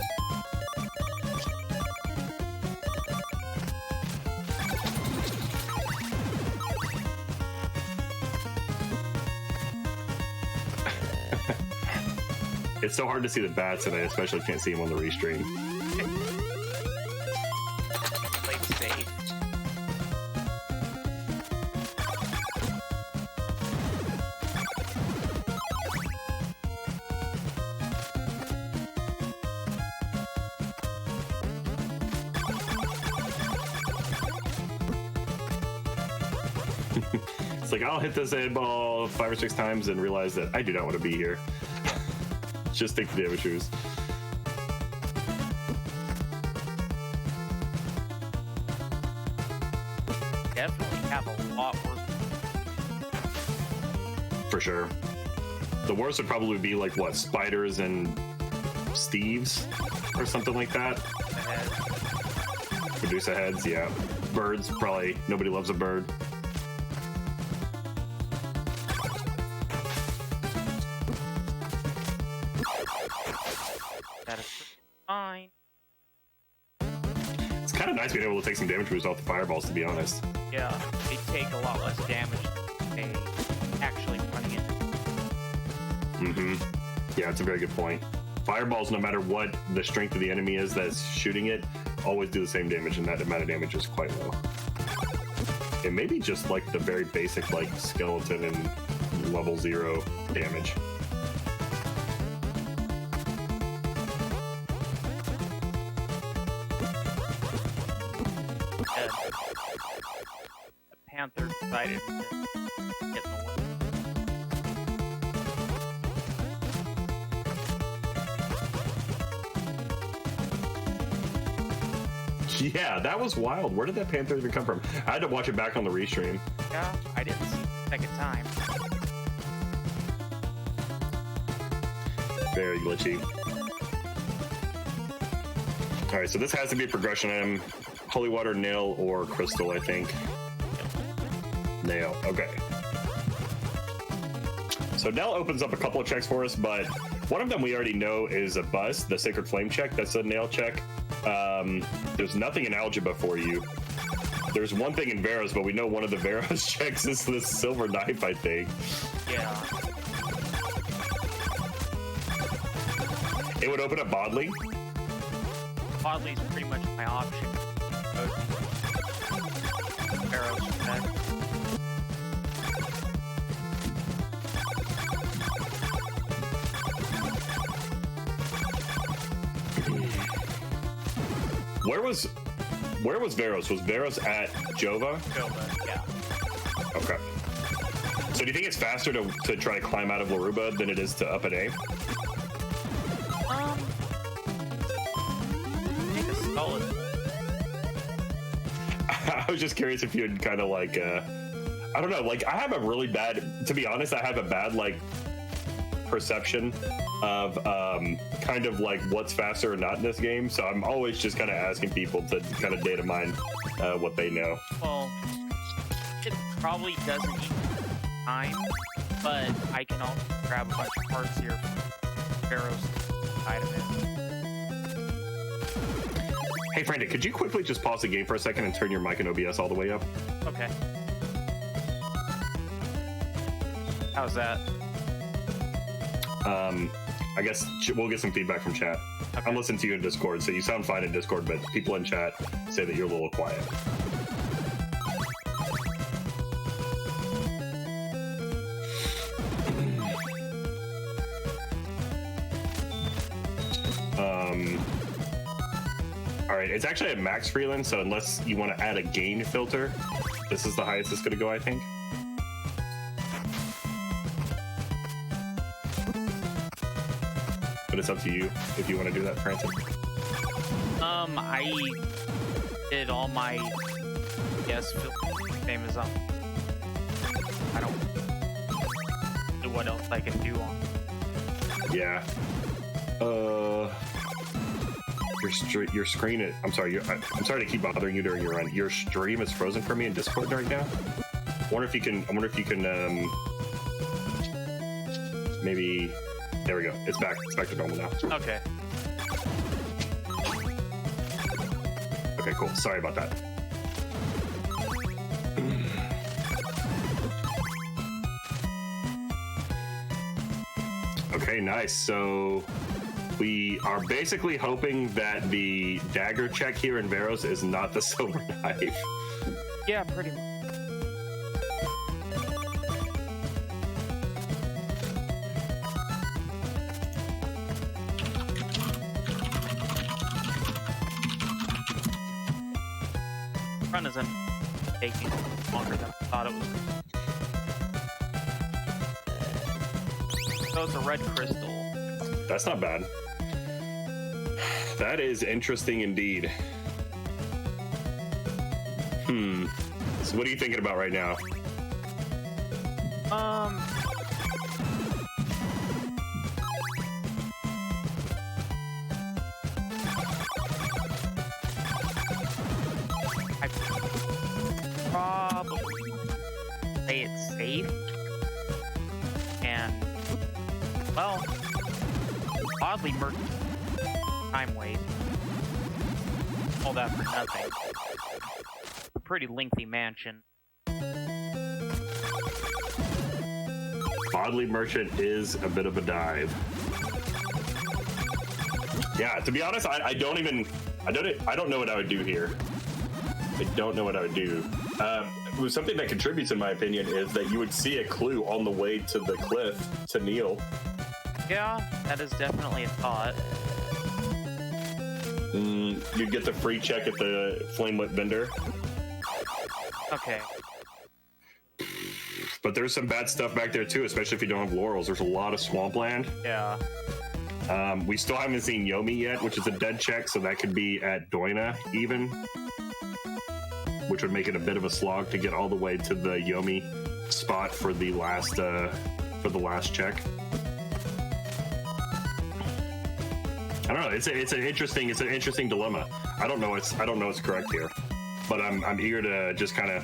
S2: It's so hard to see the bats, and I especially can't see them on the restream.
S1: Play safe.
S2: It's like, I'll hit this head ball 5 or 6 times and realize that I do not want to be here. Just take the damage shoes.
S1: Definitely have a lot worse.
S2: For sure. The worst would probably be like, what, spiders and Steves or something like that. Medusa heads, yeah. Birds, probably. Nobody loves a bird.
S1: That is fine.
S2: It's kind of nice being able to take some damage moves off the fireballs, to be honest.
S1: Yeah, they take a lot less damage than they actually running it.
S2: Mm-hmm. Yeah, it's a very good point. Fireballs, no matter what the strength of the enemy is that's shooting it, always do the same damage, and that amount of damage is quite low. It may be just like the very basic like skeleton and level 0 damage.
S1: The Panther decided to get in the way.
S2: Yeah, that was wild. Where did that Panther even come from? I had to watch it back on the restream.
S1: Yeah, I didn't see it the second time.
S2: Very glitchy. All right, so this has to be a progression item. Holy water, nail, or crystal, I think. Nail, okay. So Nell opens up a couple of checks for us, but one of them we already know is a bust, the Sacred Flame check. That's a nail check. There's nothing in algebra for you. There's one thing in Veros, but we know one of the Veros checks is the silver knife, I think.
S1: Yeah.
S2: It would open up Bodley.
S1: Bodley's pretty much my option. Arrows check.
S2: Where was Veros? Was Veros at Jova?
S1: Jova, yeah.
S2: Okay. So do you think it's faster to try to climb out of Laruba than it is to up at A?
S1: I think it's solid.
S2: I was just curious if you'd kind of like, I don't know, like I have a really bad, to be honest, I have a bad like perception of kind of like what's faster or not in this game. So I'm always just kind of asking people to kind of data mine what they know.
S1: Well, it probably doesn't eat time, but I can also grab a bunch of parts here from Pharaoh's item.
S2: Hey Frantic, could you quickly just pause the game for a second and turn your mic and OBS all the way up?
S1: Okay. How's that?
S2: I guess we'll get some feedback from chat. Okay. I'm listening to you in Discord, so you sound fine in Discord, but people in chat say that you're a little quiet. All right, it's actually at max freelance, so unless you want to add a gain filter, this is the highest it's going to go, I think. But it's up to you if you want to do that, Frantic.
S1: I did all my same as I don't know what else I can do on.
S2: Yeah. Your screen. I'm sorry. I'm sorry to keep bothering you during your run. Your stream is frozen for me in Discord right now. I wonder if you can. Maybe. There we go. It's back. It's back to normal now.
S1: Okay.
S2: Okay. Cool. Sorry about that. Okay. Nice. So. We are basically hoping that the dagger check here in Veros is not the silver knife.
S1: Yeah, pretty much. Run isn't taking longer than I thought it was. So it's a red crystal.
S2: That's not bad. That is interesting indeed. So what are you thinking about right now?
S1: I probably play it safe. And, well, oddly murky time wait. All that for nothing. A pretty lengthy mansion.
S2: Bodley Merchant is a bit of a dive. Yeah, to be honest, I don't know what I would do here. I don't know what I would do. something that contributes, in my opinion, is that you would see a clue on the way to the cliff to kneel.
S1: Yeah, that is definitely a thought.
S2: You'd get the free check at the flame-lit vendor.
S1: Okay.
S2: But there's some bad stuff back there too, especially if you don't have laurels. There's a lot of swampland.
S1: Yeah.
S2: We still haven't seen Yomi yet, which is a dead check, so that could be at Doina even, which would make it a bit of a slog to get all the way to the Yomi spot for the last check. I don't know. It's an interesting dilemma. I don't know what's correct here, but I'm eager to just kind of.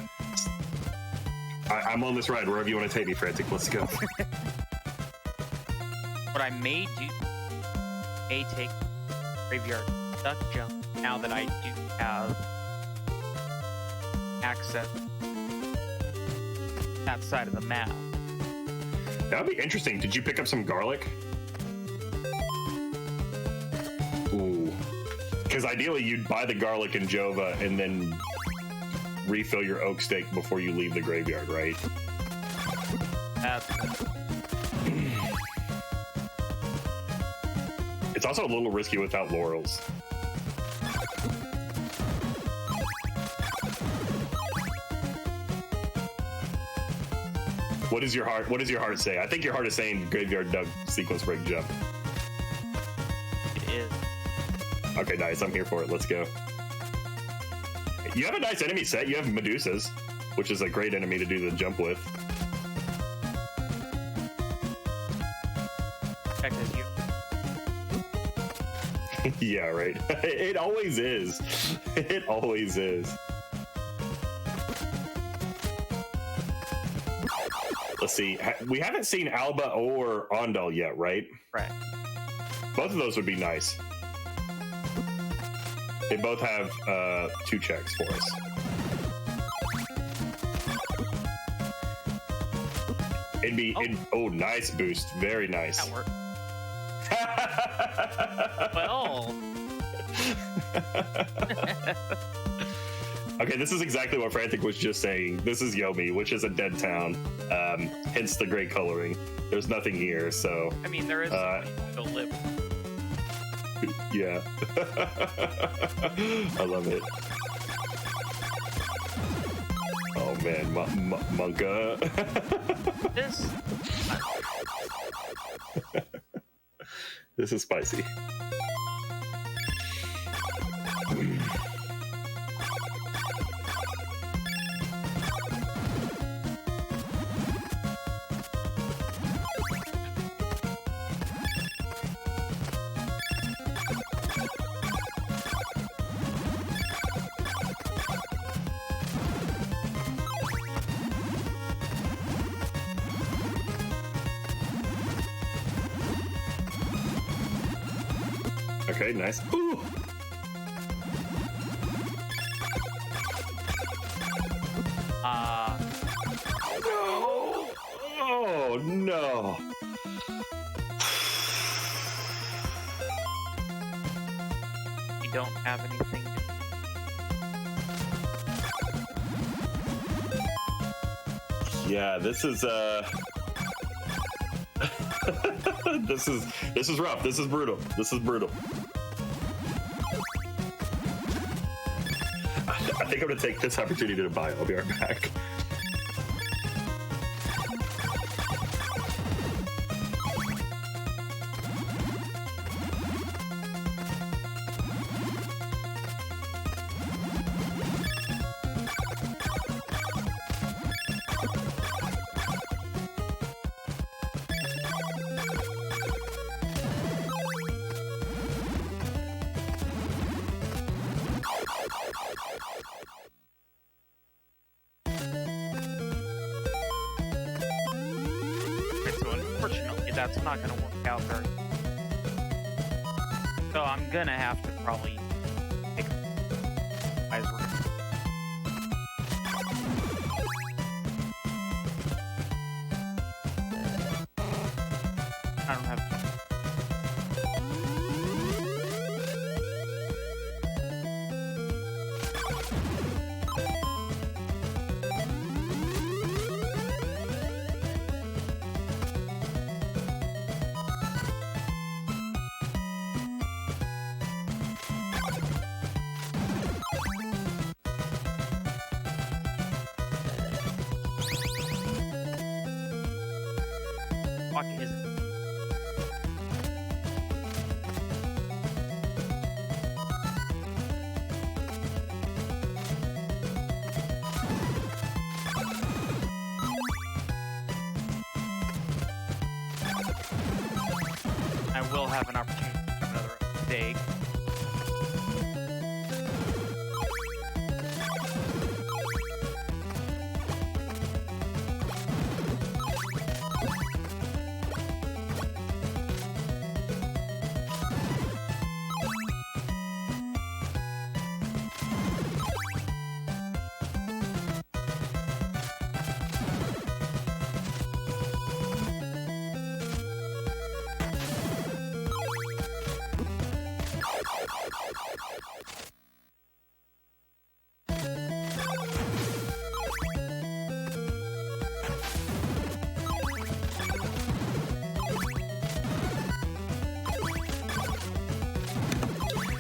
S2: I'm on this ride wherever you want to take me, Frantic. Let's go.
S1: What I may do, take graveyard duck jump now that I do have access to that side of the map.
S2: That would be interesting. Did you pick up some garlic? Ooh. Because ideally you'd buy the garlic in Jova and then refill your oak steak before you leave the graveyard, right? It's also a little risky without laurels. What does your heart say? I think your heart is saying graveyard dug sequence break jump.
S1: It is.
S2: Okay, nice. I'm here for it. Let's go. You have a nice enemy set. You have Medusas, which is a great enemy to do the jump with.
S1: Check as you.
S2: Yeah, right. It always is. It always is. Let's see. We haven't seen Alba or Ondel yet, right?
S1: Right.
S2: Both of those would be nice. They both have 2 checks for us. Oh, nice boost. Very nice.
S1: That worked. Well.
S2: Okay, this is exactly what Frantic was just saying. This is Yomi, which is a dead town. Hence the great coloring. There's nothing here, so...
S1: I mean, there is still live.
S2: Yeah. I love it. Oh man, Monka.
S1: This...
S2: This is spicy. Okay, nice. Ooh. No! Oh, no.
S1: You don't have anything.
S2: Yeah, this is this is rough. This is brutal. This is brutal. I think I'm gonna take this opportunity to buy. I'll be right back.
S1: That's not gonna work out very well. So I'm gonna have to probably pick guys. I don't have. fuck is it? I will have an opportunity for another mistake.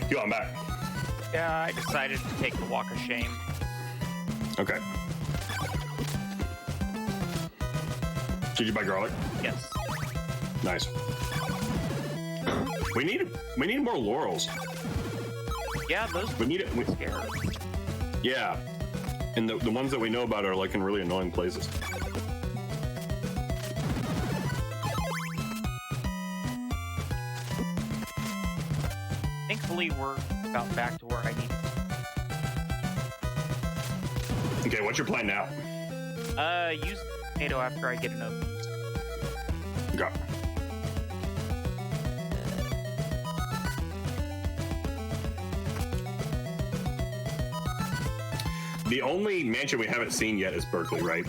S2: Yo, I'm back.
S1: Yeah, I decided to take the walk of shame.
S2: Okay. Did you buy garlic?
S1: Yes.
S2: Nice. We need more laurels.
S1: Yeah, those
S2: We need it.
S1: scared.
S2: Yeah. And the ones that we know about are like in really annoying places.
S1: Thankfully, we're about back to where I need to
S2: Okay, what's your plan now?
S1: be. Use the tomato after I get enough.
S2: Okay. The only mansion we haven't seen yet is Berkeley, right?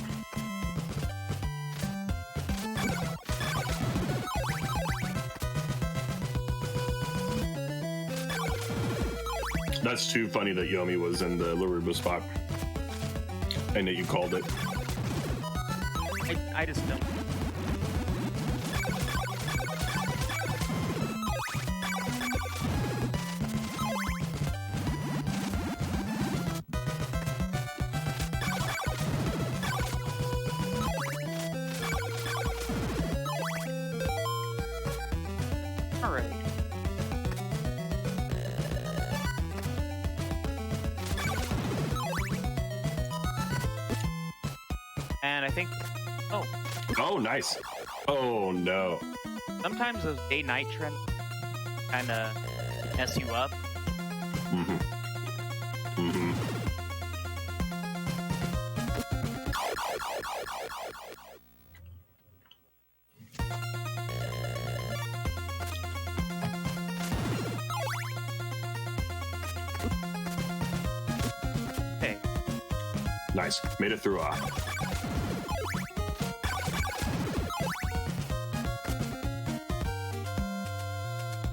S2: That's too funny that Yomi was in the Laruba spot and that you called it.
S1: I just don't. All right. And I think, oh,
S2: Oh, nice. Oh, no.
S1: sometimes those day-night trends kind of mess you up.
S2: Mm-hmm. Mm-hmm.
S1: Hey,
S2: Nice. Made it through.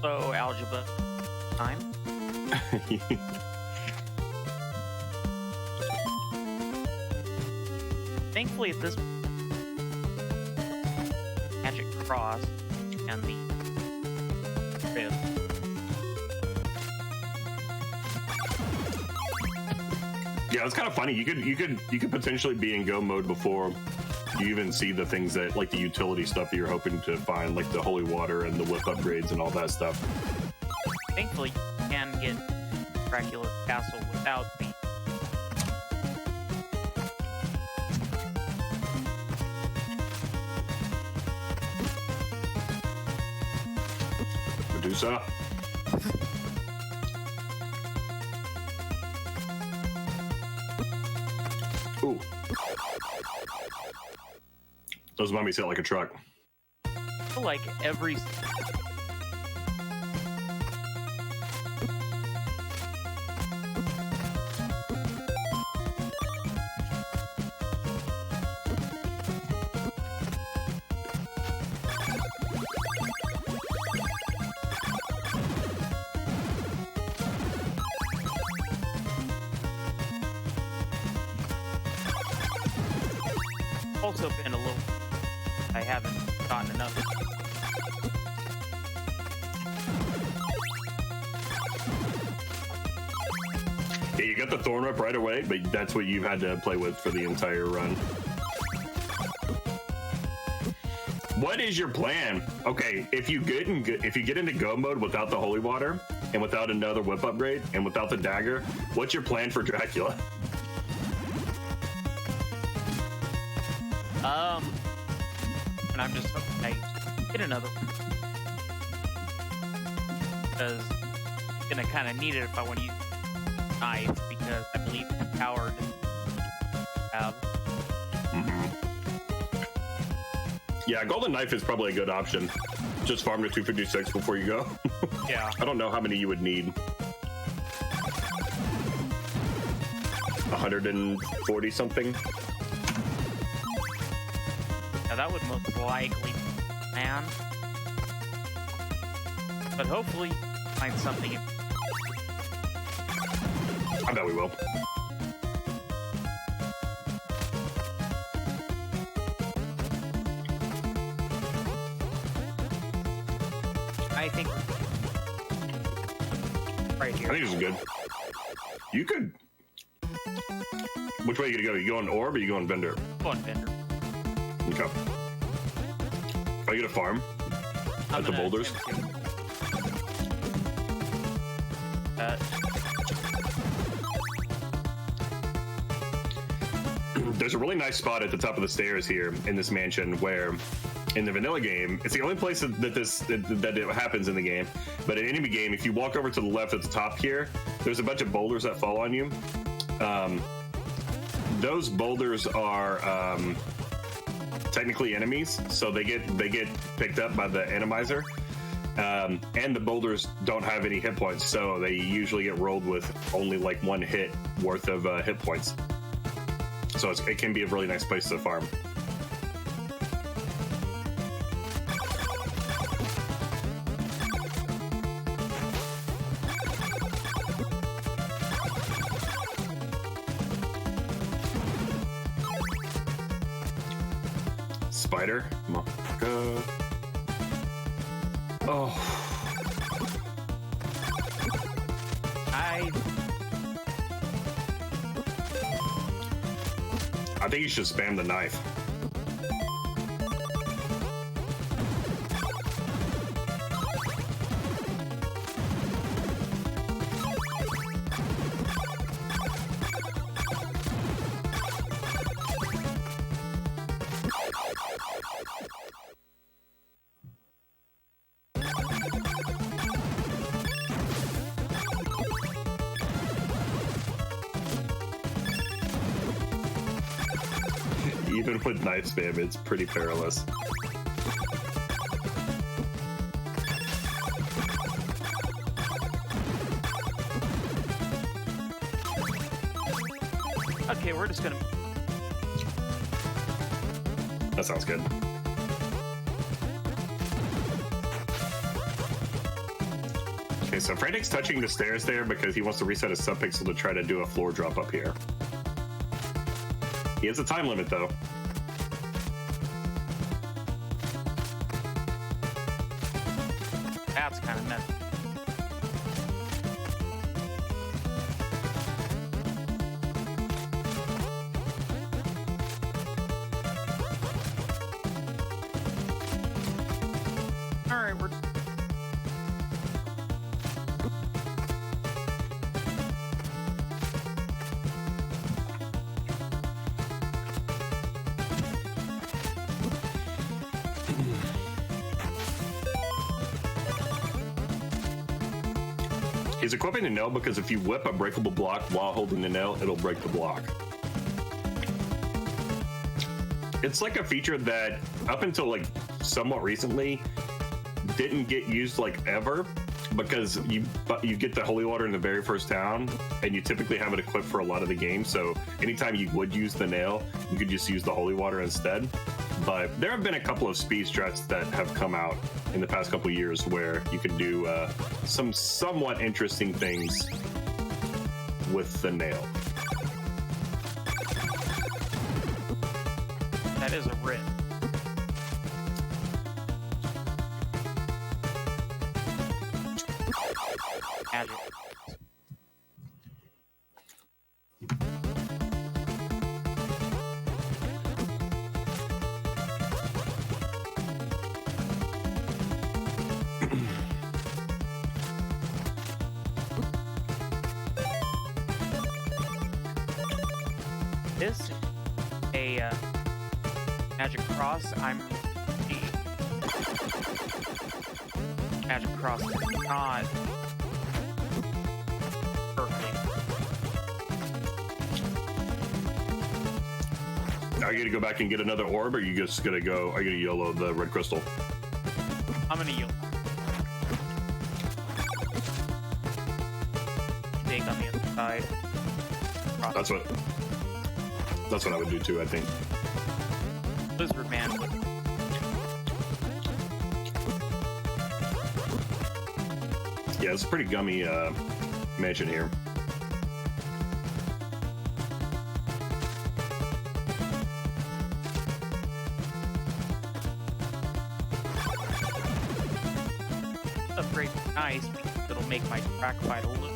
S1: so algebra time. Thankfully, at this magic cross and the rib.
S2: Yeah, it's kind of funny. You could potentially be in go mode before you even see the things that, like the utility stuff that you're hoping to find, like the holy water and the whip upgrades and all that stuff.
S1: Thankfully, you can get Dracula's castle without the
S2: Medusa. Ooh. Those mummies hit like a truck.
S1: I feel like every also been a little. I haven't gotten enough.
S2: Yeah, you got the thorn whip right away, but that's what you've had to play with for the entire run. what is your plan? Okay, if you get into go mode without the holy water and without another whip upgrade and without the dagger, what's your plan for Dracula?
S1: And I'm just hoping I get another one. Because I'm gonna kind of need it if I want to use knife, because I believe the powered have.
S2: Yeah, golden knife is probably a good option. Just farm to 256 before you go.
S1: Yeah.
S2: I don't know how many you would need. 140 something.
S1: Now that would most likely be man. But hopefully find something.
S2: I bet we will.
S1: I think right here.
S2: I think this is good. You could. Which way are you gonna go? You going orb or you going vendor?
S1: Go on, vendor.
S2: Okay. Are you gonna farm at the boulders? There's a really nice spot at the top of the stairs here in this mansion where, in the vanilla game, it's the only place that it happens in the game. But in any game, if you walk over to the left at the top here, there's a bunch of boulders that fall on you. Those boulders are technically enemies, so they get picked up by the Randomizer. And the boulders don't have any hit points, so they usually get rolled with only like one hit worth of hit points. So it can be a really nice place to farm. Spider, motherfucker. Oh. I think you should spam the knife. Even with knife spam, it's pretty perilous.
S1: Okay, we're just gonna...
S2: That sounds good. Okay, so Frantic's touching the stairs there because he wants to reset his subpixel to try to do a floor drop up here. He has a time limit, though.
S1: That's kind of messy. All right, we're...
S2: He's equipping the nail because if you whip a breakable block while holding the nail, it'll break the block. It's like a feature that, up until like somewhat recently, didn't get used like ever, because you get the holy water in the very first town, and you typically have it equipped for a lot of the game. So anytime you would use the nail, you could just use the holy water instead. But there have been a couple of speed strats that have come out in the past couple of years where you can do some somewhat interesting things with the nail.
S1: That is a rip. Magic. this is a magic cross. I'm the magic cross is not perfect.
S2: Are you gonna go back and get another orb, or are you just gonna go? Are you gonna YOLO the red crystal?
S1: I'm gonna YOLO. Dig on the other side.
S2: That's what I would do too, I think.
S1: Lizard Man would.
S2: Yeah, it's a pretty gummy mansion here.
S1: Upgrade is nice because it'll make my track fight a little.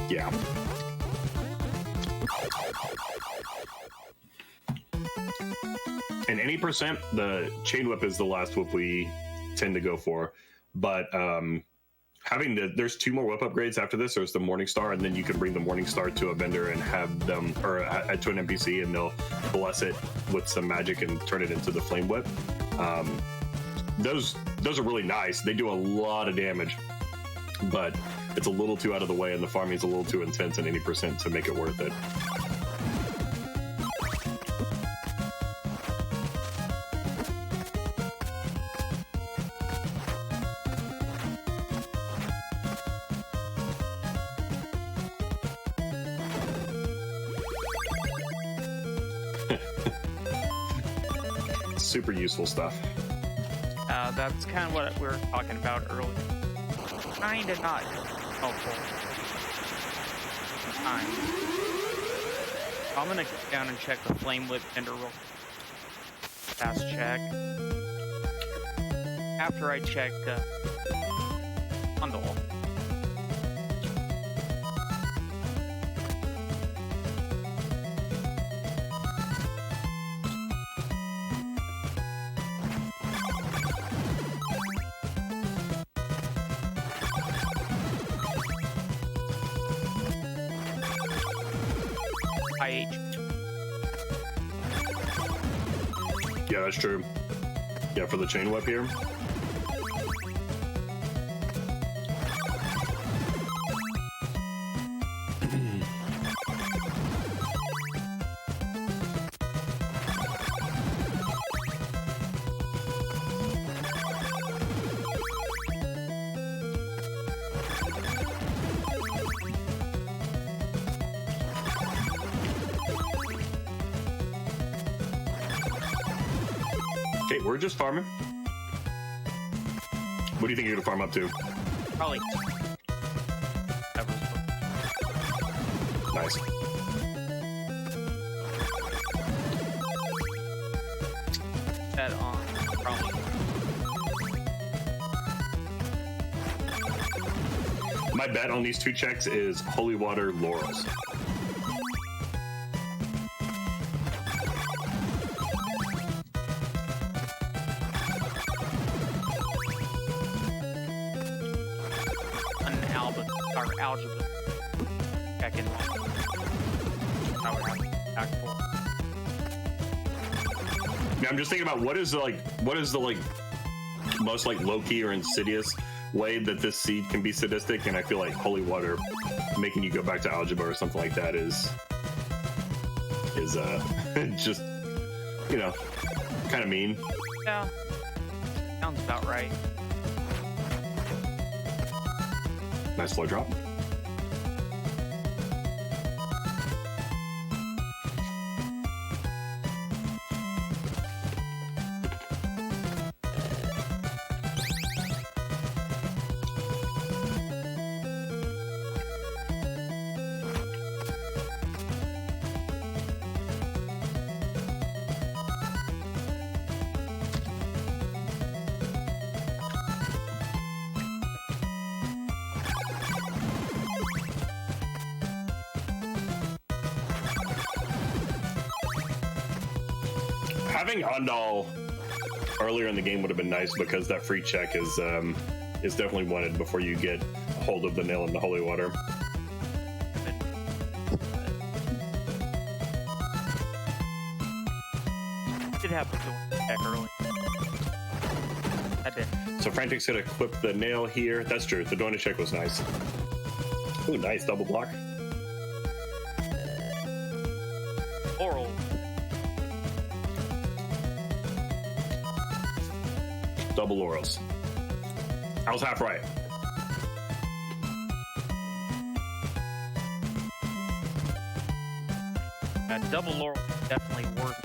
S2: Yeah. And any percent, the chain whip is the last whip we tend to go for. But there's 2 more whip upgrades after this. There's the Morning Star, and then you can bring the Morning Star to a vendor and have them, or to an NPC, and they'll bless it with some magic and turn it into the Flame Whip. Those are really nice. They do a lot of damage, but it's a little too out of the way, and the farming is a little too intense in any percent to make it worth it. Super useful stuff.
S1: That's kind of what we were talking about earlier. Kinda not helpful. I'm gonna go down and check the Flame Whip vendor real fast check. After I check bundle.
S2: Yeah, that's true. Yeah, for the chain whip here. Okay, we're just farming. What do you think you're gonna farm up to?
S1: Probably.
S2: Nice.
S1: That on probably.
S2: My bet on these 2 checks is Holy Water Laurels.
S1: Algebra check in. I would have actual.
S2: Now I'm just thinking about what is the most low-key or insidious way that this seed can be sadistic, and I feel like Holy Water making you go back to algebra or something like that is just, you know, kind of mean.
S1: Yeah, sounds about right.
S2: Nice floor drop. Having Andal earlier in the game would have been nice, because that free check is definitely wanted before you get hold of the nail in the holy water.
S1: should have the door back early. I did.
S2: So Frantic's gonna equip the nail here. That's true. The Doina check was nice. Ooh, nice double block.
S1: Oral.
S2: Double laurels. I was half right.
S1: Double laurel definitely worth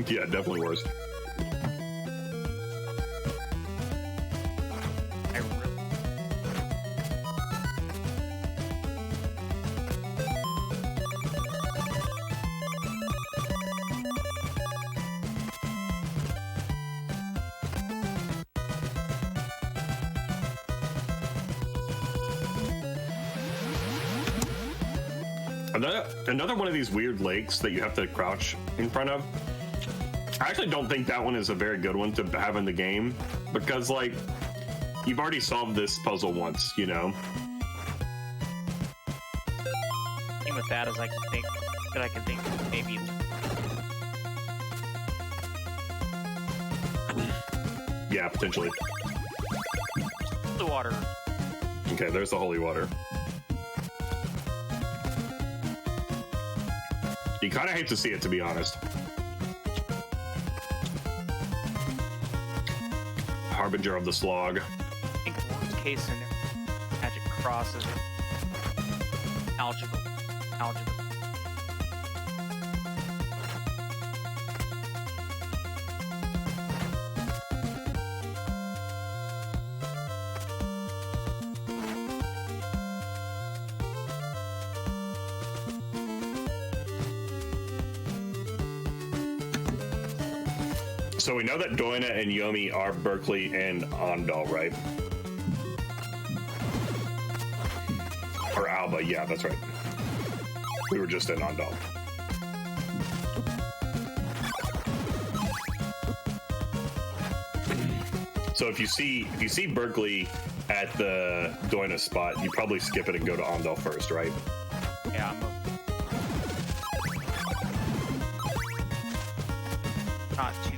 S2: Yeah, definitely worse.
S1: I really.
S2: Another one of these weird lakes that you have to crouch in front of. I actually don't think that one is a very good one to have in the game because, like, you've already solved this puzzle once, you know?
S1: The thing with that is I can think maybe.
S2: Yeah, potentially.
S1: The water.
S2: Okay, there's the holy water. You kind of hate to see it, to be honest. Harbinger of the Slog.
S1: I think worst case scenario, magic crosses algebra.
S2: So we know that Doina and Yomi are Berkeley and Ondal, right? Or Alba, yeah, that's right. We were just in Ondal. So if you see Berkeley at the Doina spot, you probably skip it and go to Ondal first, right?
S1: Yeah, not too.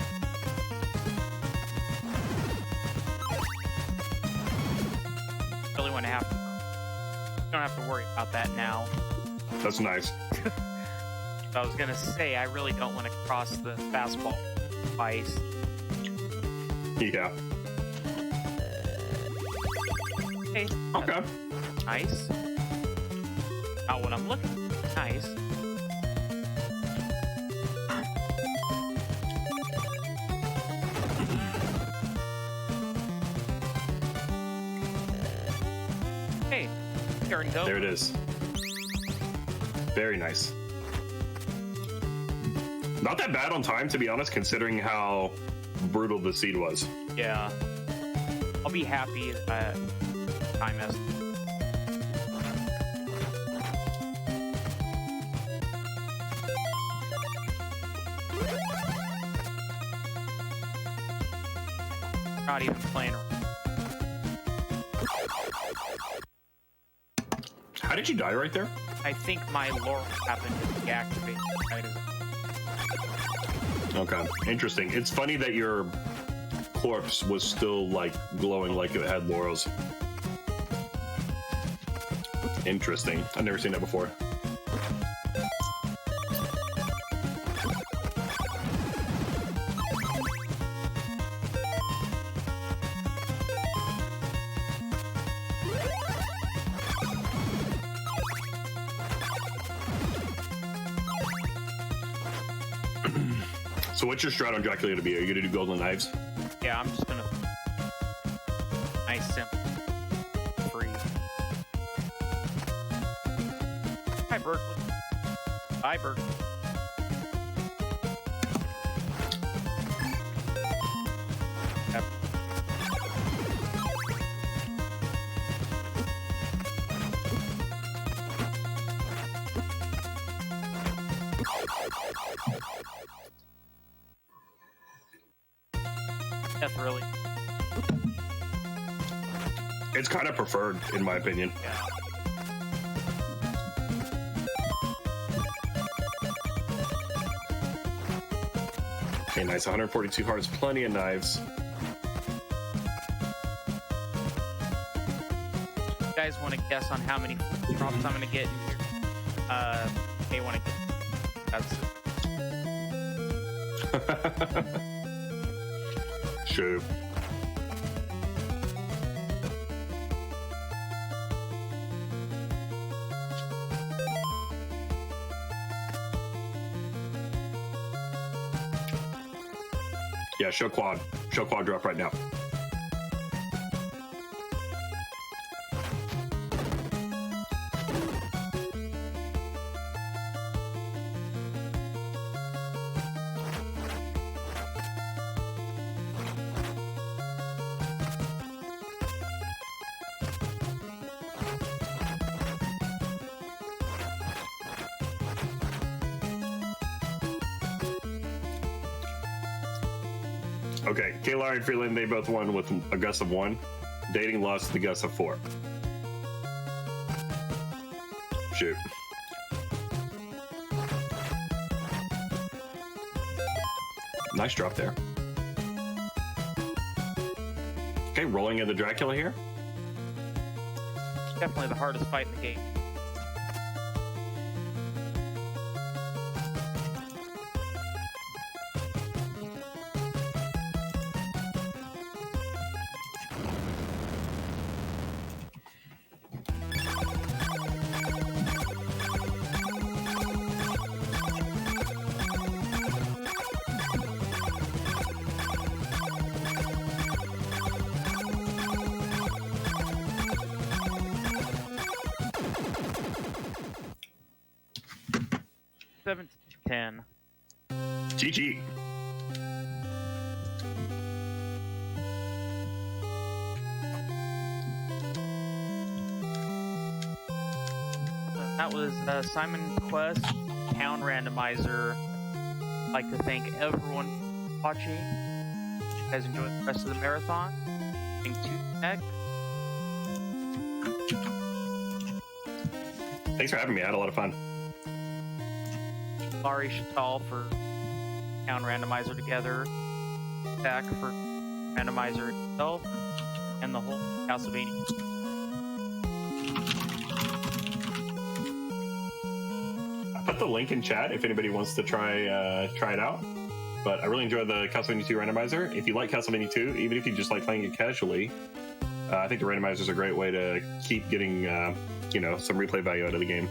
S1: Really want to have. Don't have to worry about that now.
S2: That's nice.
S1: I was gonna say I really don't want to cross the fastball twice.
S2: Yeah.
S1: Okay.
S2: Okay.
S1: Nice. Not what I'm looking for. Nice. Hey, turn go.
S2: There it is. Very nice. Not that bad on time, to be honest, considering how brutal the seed was.
S1: Yeah. I'll be happy if time has. Not even playing.
S2: How did you die right there?
S1: I think my laurel happened to deactivate. Right as
S2: Okay, interesting. It's funny that your corpse was still like glowing like it had laurels. Interesting. I've never seen that before. So what's your strat on Dracula to be? Are you gonna do golden knives?
S1: yeah, I'm just gonna nice simple free. Hi Berkeley. Bye Berkeley. Yep. That's really,
S2: It's kind of preferred, in my opinion.
S1: yeah.
S2: Okay, nice. 142 hearts, plenty of knives.
S1: You guys want to guess on how many drops I'm going to get in here? They want to get. That's
S2: Sure. Yeah, show quad. Show quad drop right now. Okay, Kalar and Freeland, they both won with a Gus of 1. Dating lost to the Gus of 4. Shoot. Nice drop there. Okay, rolling in the Dracula here.
S1: definitely the hardest fight in the game. $7-10.
S2: GG.
S1: That was Simon's Quest, Town Randomizer. I'd like to thank everyone for watching. You guys enjoy the rest of the marathon. Thank you, Tech.
S2: Thanks for having me. I had a lot of fun.
S1: Laurie Chatal for Town Randomizer together. Zach for Randomizer itself. And the whole Castlevania.
S2: I put the link in chat if anybody wants to try it out. But I really enjoyed the Castlevania 2 Randomizer. If you like Castlevania 2, even if you just like playing it casually, I think the Randomizer is a great way to keep getting, some replay value out of the game.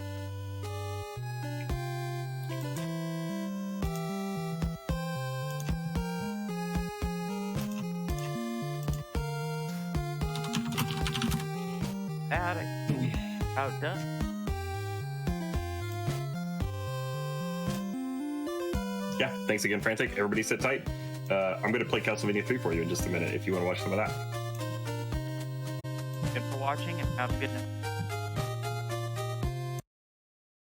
S1: That outdone.
S2: Yeah, thanks again, Frantic. Everybody sit tight. I'm going to play Castlevania 3 for you in just a minute if you want to watch some of that.
S1: Thanks for watching and have a good night.